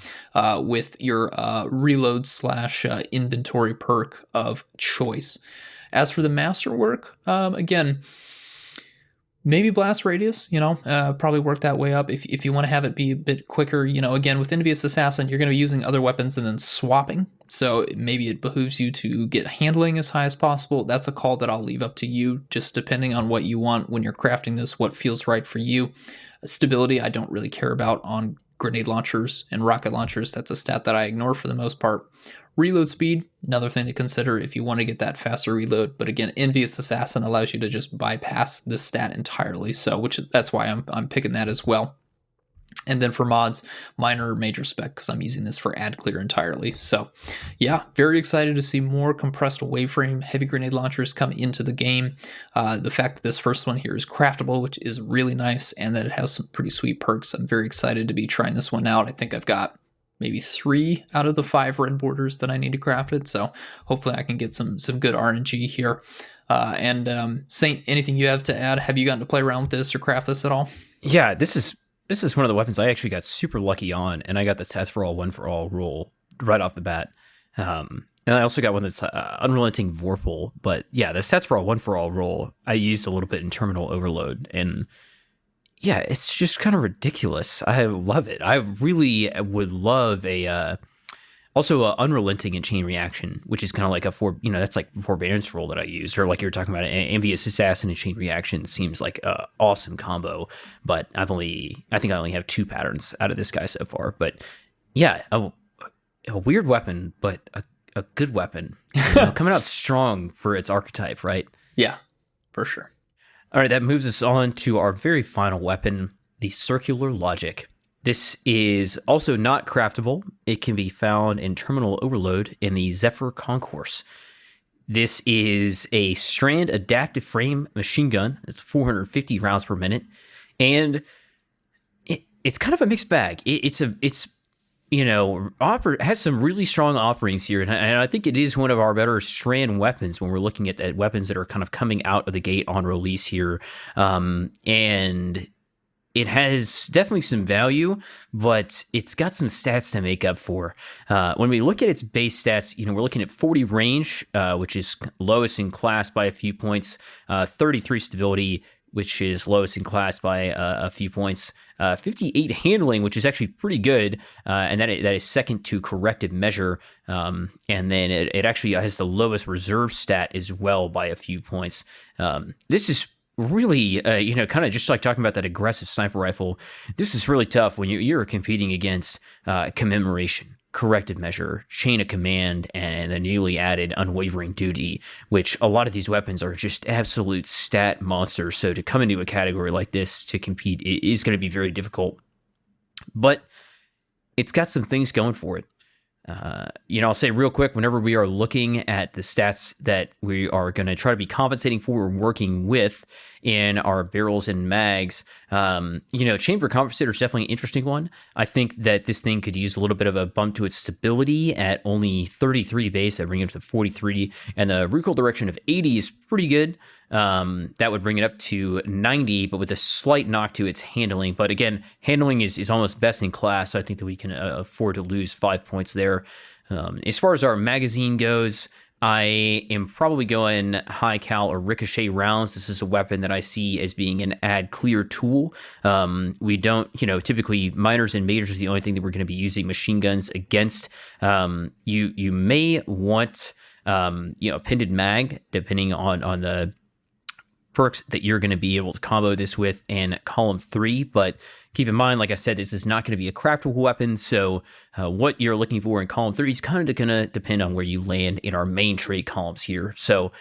With your reload / inventory perk of choice. As for the masterwork, again, maybe Blast Radius, probably work that way up if you want to have it be a bit quicker. Again, with Envious Assassin, you're going to be using other weapons and then swapping. So maybe it behooves you to get handling as high as possible. That's a call that I'll leave up to you, just depending on what you want when you're crafting this, what feels right for you. Stability, I don't really care about on grenade launchers and rocket launchers. That's a stat that I ignore for the most part. Reload speed, another thing to consider if you want to get that faster reload. But again, Envious Assassin allows you to just bypass this stat entirely. So that's why I'm picking that as well. And then for mods, minor or major spec, because I'm using this for ad clear entirely. So yeah, very excited to see more compressed waveframe heavy grenade launchers come into the game. The fact that this first one here is craftable, which is really nice, and that it has some pretty sweet perks. I'm very excited to be trying this one out. I think I've got maybe 3 out of the 5 red borders that I need to craft it. So hopefully I can get some good RNG here. Saint, anything you have to add? Have you gotten to play around with this or craft this at all? Yeah, this is one of the weapons I actually got super lucky on, and I got the Stats for All, One for All rule right off the bat. And I also got one that's Unrelenting Vorpal. But yeah, the Stats for All, One for All rule I used a little bit in Terminal Overload, and yeah, it's just kind of ridiculous. I love it. I really would love also Unrelenting and Chain Reaction, which is kind of like that's like Forbearance role that I used, or like you were talking about, Envious Assassin and Chain Reaction seems like a awesome combo. But I think I only have 2 patterns out of this guy so far. But yeah, a weird weapon, but a good weapon, coming out strong for its archetype, right? Yeah, for sure. All right, that moves us on to our very final weapon, the Circular Logic. This is also not craftable. It can be found in Terminal Overload in the Zephyr Concourse. This is a strand adaptive frame machine gun. It's 450 rounds per minute, and it's kind of a mixed bag. It has some really strong offerings here, and I think it is one of our better strand weapons when we're looking at weapons that are kind of coming out of the gate on release here, and it has definitely some value, but it's got some stats to make up for. When we look at its base stats, we're looking at 40 range, which is lowest in class by a few points, 33 stability, which is lowest in class by a few points, 58 handling, which is actually pretty good, and that is second to corrective measure, and then it actually has the lowest reserve stat as well by a few points. This is really, kind of just like talking about that aggressive sniper rifle, this is really tough when you're competing against Commemoration, Corrective Measure, Chain of Command, and the newly added Unwavering Duty, which a lot of these weapons are just absolute stat monsters. So to come into a category like this to compete is going to be very difficult. But it's got some things going for it. I'll say real quick, whenever we are looking at the stats that we are going to try to be compensating for or working with in our barrels and mags, chamber compensator is definitely an interesting one. I think that this thing could use a little bit of a bump to its stability at only 33 base. That bring it up to 43, and the recoil direction of 80 is pretty good. That would bring it up to 90, but with a slight knock to its handling. But again, handling is almost best in class, so I think that we can afford to lose 5 points there. As far as our magazine goes, I am probably going high cal or ricochet rounds. This is a weapon that I see as being an add clear tool. We don't, typically minors and majors are the only thing that we're going to be using machine guns against. You may want, appended mag, depending on the perks that you're going to be able to combo this with in column 3, but keep in mind, like I said, this is not going to be a craftable weapon, so what you're looking for in column 3 is kind of going to depend on where you land in our main trade columns here. So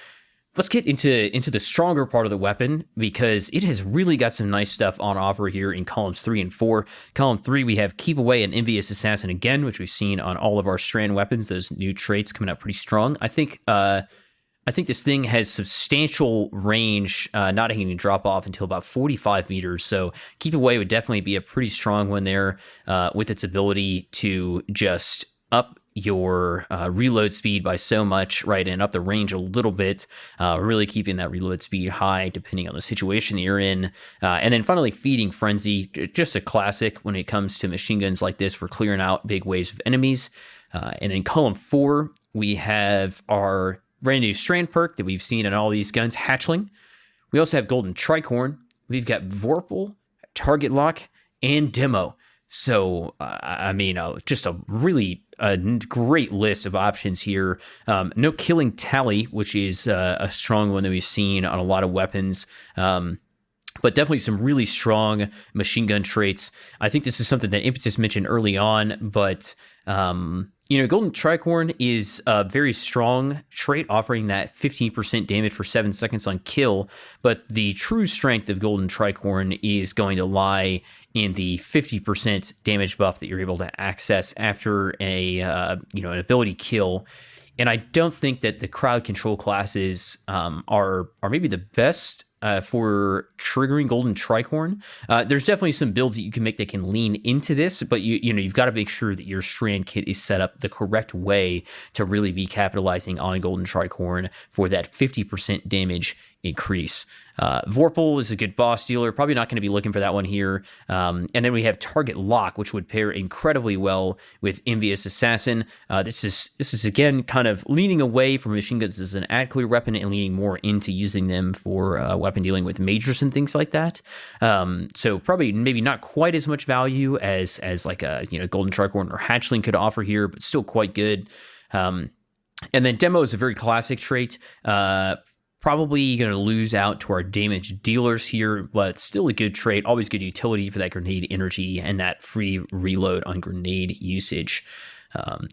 let's get into the stronger part of the weapon, because it has really got some nice stuff on offer here in columns 3 and 4. Column 3, we have Keep Away and Envious Assassin again, which we've seen on all of our strand weapons. Those new traits coming out pretty strong. I think this thing has substantial range, not having to drop off until about 45 meters. So Keep Away would definitely be a pretty strong one there, with its ability to just up your reload speed by so much, right, and up the range a little bit, really keeping that reload speed high depending on the situation that you're in. And then finally, Feeding Frenzy, just a classic when it comes to machine guns like this for clearing out big waves of enemies. And in column 4, we have our brand new strand perk that we've seen in all these guns, Hatchling. We also have Golden Tricorn. We've got Vorpal, Target Lock, and Demo. So, just a really great list of options here. No Killing Tally, which is a strong one that we've seen on a lot of weapons. But definitely some really strong machine gun traits. I think this is something that Impetus mentioned early on, but Golden Tricorn is a very strong trait, offering that 15% damage for 7 seconds on kill. But the true strength of Golden Tricorn is going to lie in the 50% damage buff that you're able to access after an ability kill. And I don't think that the crowd control classes are maybe the best for triggering Golden Tricorn. There's definitely some builds that you can make that can lean into this, but you've got to make sure that your strand kit is set up the correct way to really be capitalizing on Golden Tricorn for that 50% damage increase. Vorpal is a good boss dealer. Probably not going to be looking for that one here. And then we have Target Lock, which would pair incredibly well with Envious Assassin. This is again kind of leaning away from machine guns as an add clear weapon and leaning more into using them for weapon dealing with majors and things like that. So probably maybe not quite as much value as like a Golden Tricorn or Hatchling could offer here, but still quite good. And then Demo is a very classic trait. Probably going to lose out to our damage dealers here, but still a good trait. Always good utility for that grenade energy and that free reload on grenade usage.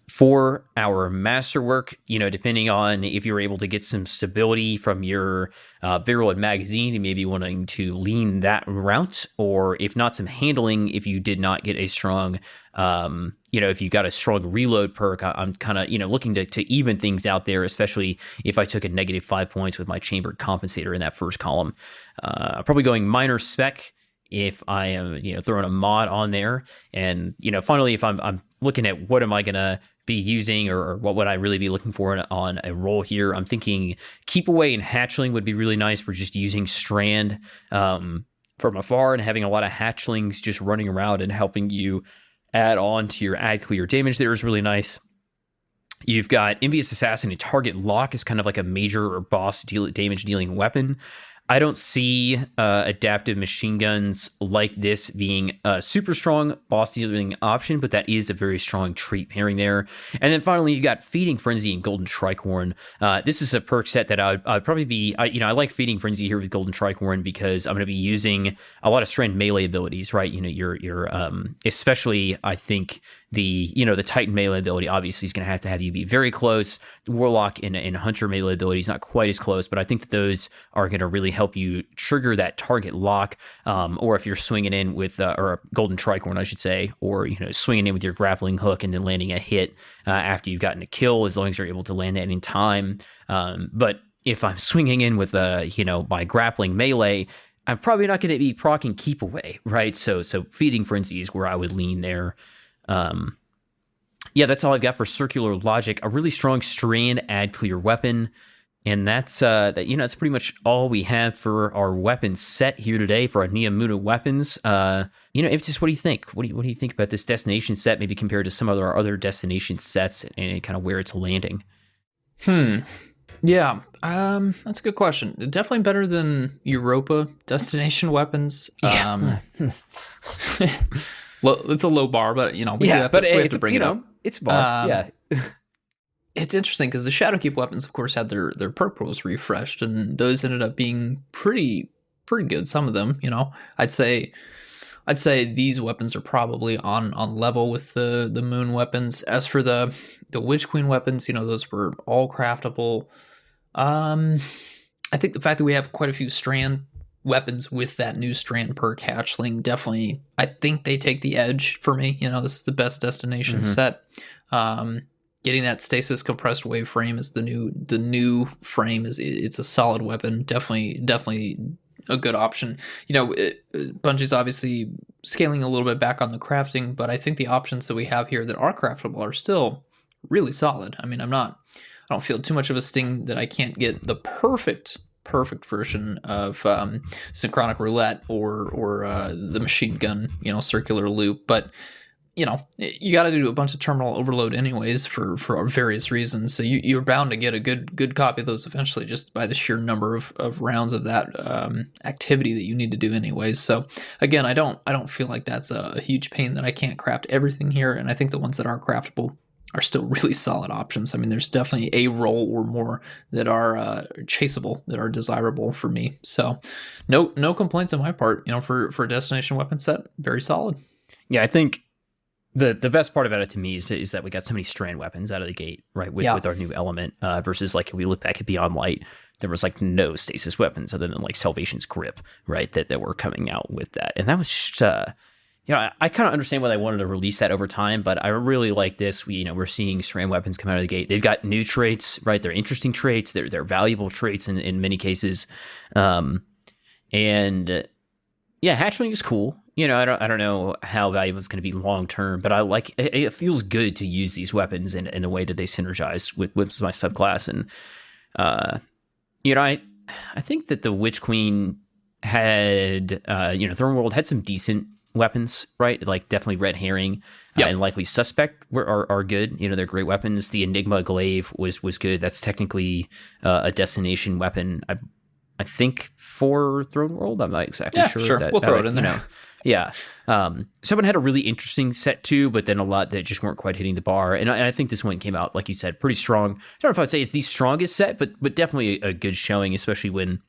For our masterwork, depending on if you're able to get some stability from your barrel and magazine, you may be wanting to lean that route, or if not, some handling if you did not get a strong, if you got a strong reload perk. I'm kind of, looking to even things out there, especially if I took a negative 5 points with my chambered compensator in that first column. Probably going minor spec if I am, throwing a mod on there. And, finally, if I'm looking at what am I going to be using or what would I really be looking for on a roll here, I'm thinking Keep Away and Hatchling would be really nice for just using strand from afar and having a lot of hatchlings just running around and helping you add on to your add clear damage there is really nice. You've got Envious Assassin and Target Lock is kind of like a major or boss damage dealing weapon. I don't see adaptive machine guns like this being a super strong boss dealing option, but that is a very strong trait pairing there. And then finally, you got Feeding Frenzy and Golden Tricorn. This is a perk set that I'd probably be, I like Feeding Frenzy here with Golden Tricorn because I'm going to be using a lot of strand melee abilities, right? Your especially I think the Titan melee ability obviously is going to have you be very close. The Warlock and Hunter melee ability is not quite as close, but I think that those are going to really help you trigger that Target Lock. Or if you're swinging in with or Golden Tricorn, I should say, or swinging in with your grappling hook and then landing a hit after you've gotten a kill, as long as you're able to land that in time. But if I'm swinging in with my grappling melee, I'm probably not going to be proccing Keep Away, right? So Feeding Frenzy is where I would lean there. That's all I've got for Circular Logic. A really strong strand add clear weapon, and that's that's pretty much all we have for our weapon set here today for our Neomuna weapons. Just what do you think? What do you think about this destination set, maybe compared to some of our other destination sets and kind of where it's landing? Yeah, that's a good question. Definitely better than Europa destination weapons. Yeah. It's a low bar, but we do Yeah, have but to, we have it's to bring it up. it's a bar. Um, Yeah. it's interesting because the Shadowkeep weapons, of course, had their perk pools refreshed, and those ended up being pretty good. Some of them, I'd say these weapons are probably on level with the Moon weapons. As for the Witch Queen weapons, those were all craftable. I think the fact that we have quite a few strand weapons with that new strand perk hatchling definitely, I think they take the edge for me. This is the best destination set. Getting that stasis compressed wave frame is the new frame. It's a solid weapon. Definitely a good option. Bungie's obviously scaling a little bit back on the crafting, but I think the options that we have here that are craftable are still really solid. I mean, I don't feel too much of a sting that I can't get the perfect version of synchronic roulette or the machine gun, circular loop. But you got to do a bunch of terminal overload anyways for various reasons. So you're bound to get a good copy of those eventually, just by the sheer number of rounds of that activity that you need to do anyways. So again, I don't feel like that's a huge pain that I can't craft everything here. And I think the ones that are craftable are still really solid options. I mean, there's definitely a role or more that are chaseable, that are desirable for me. So no complaints on my part, for a destination weapon set, very solid. Yeah, I think the best part about it to me is that we got so many strand weapons out of the gate, right? With our new element, versus like if we look back at Beyond Light, there was like no stasis weapons other than like Salvation's Grip, right? That were coming out with that, and that was just I kind of understand why they wanted to release that over time, but I really like this. We're seeing strand weapons come out of the gate. They've got new traits, right? They're interesting traits. They're valuable traits in many cases, and yeah, hatchling is cool. I don't know how valuable it's going to be long term, but I like it. It feels good to use these weapons in a way that they synergize with my subclass, and I think that the Witch Queen had Throne World had some decent weapons, right? Like definitely Red Herring and Likely Suspect are good. They're great weapons. The Enigma Glaive was good. That's technically a destination weapon. I think for Throne World, I'm not exactly sure. Sure. We'll throw it in there. Yeah. Someone had a really interesting set too, but then a lot that just weren't quite hitting the bar. And I think this one came out, like you said, pretty strong. I don't know if I'd say it's the strongest set, but definitely a good showing, especially when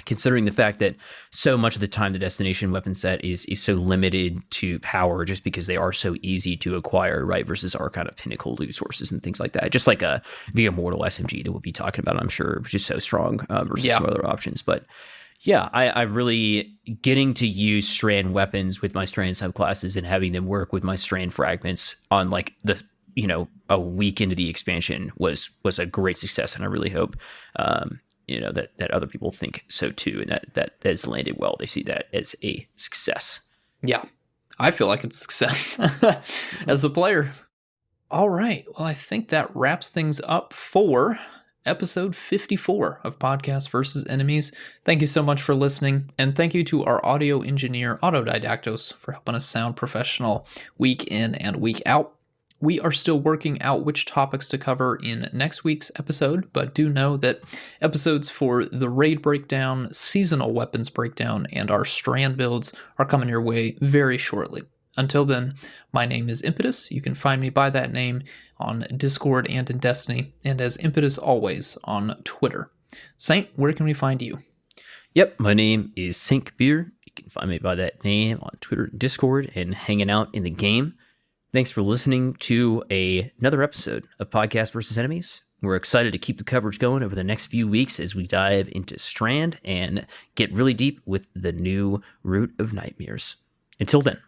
considering the fact that so much of the time the destination weapon set is so limited to power just because they are so easy to acquire, right? Versus our kind of pinnacle loot sources and things like that. Just like the Immortal SMG that we'll be talking about, I'm sure, which is so strong versus some other options. But yeah, I really getting to use strand weapons with my strand subclasses and having them work with my strand fragments on like the a week into the expansion was a great success, and I really hope that other people think so too, and that has landed well. They see that as a success. Yeah, I feel like it's a success as a player. All right, well, I think that wraps things up for episode 54 of Podcast versus Enemies. Thank you so much for listening, and thank you to our audio engineer, Autodidaktos, for helping us sound professional week in and week out. We are still working out which topics to cover in next week's episode, but do know that episodes for the raid breakdown, seasonal weapons breakdown, and our strand builds are coming your way very shortly. Until then, my name is Impetus. You can find me by that name on Discord and in Destiny, and as Impetus always on Twitter. Saint, where can we find you? Yep, my name is Saint Kabr. You can find me by that name on Twitter and Discord and hanging out in the game. Thanks for listening to another episode of Podcast versus Enemies. We're excited to keep the coverage going over the next few weeks as we dive into Strand and get really deep with the new Root of Nightmares. Until then.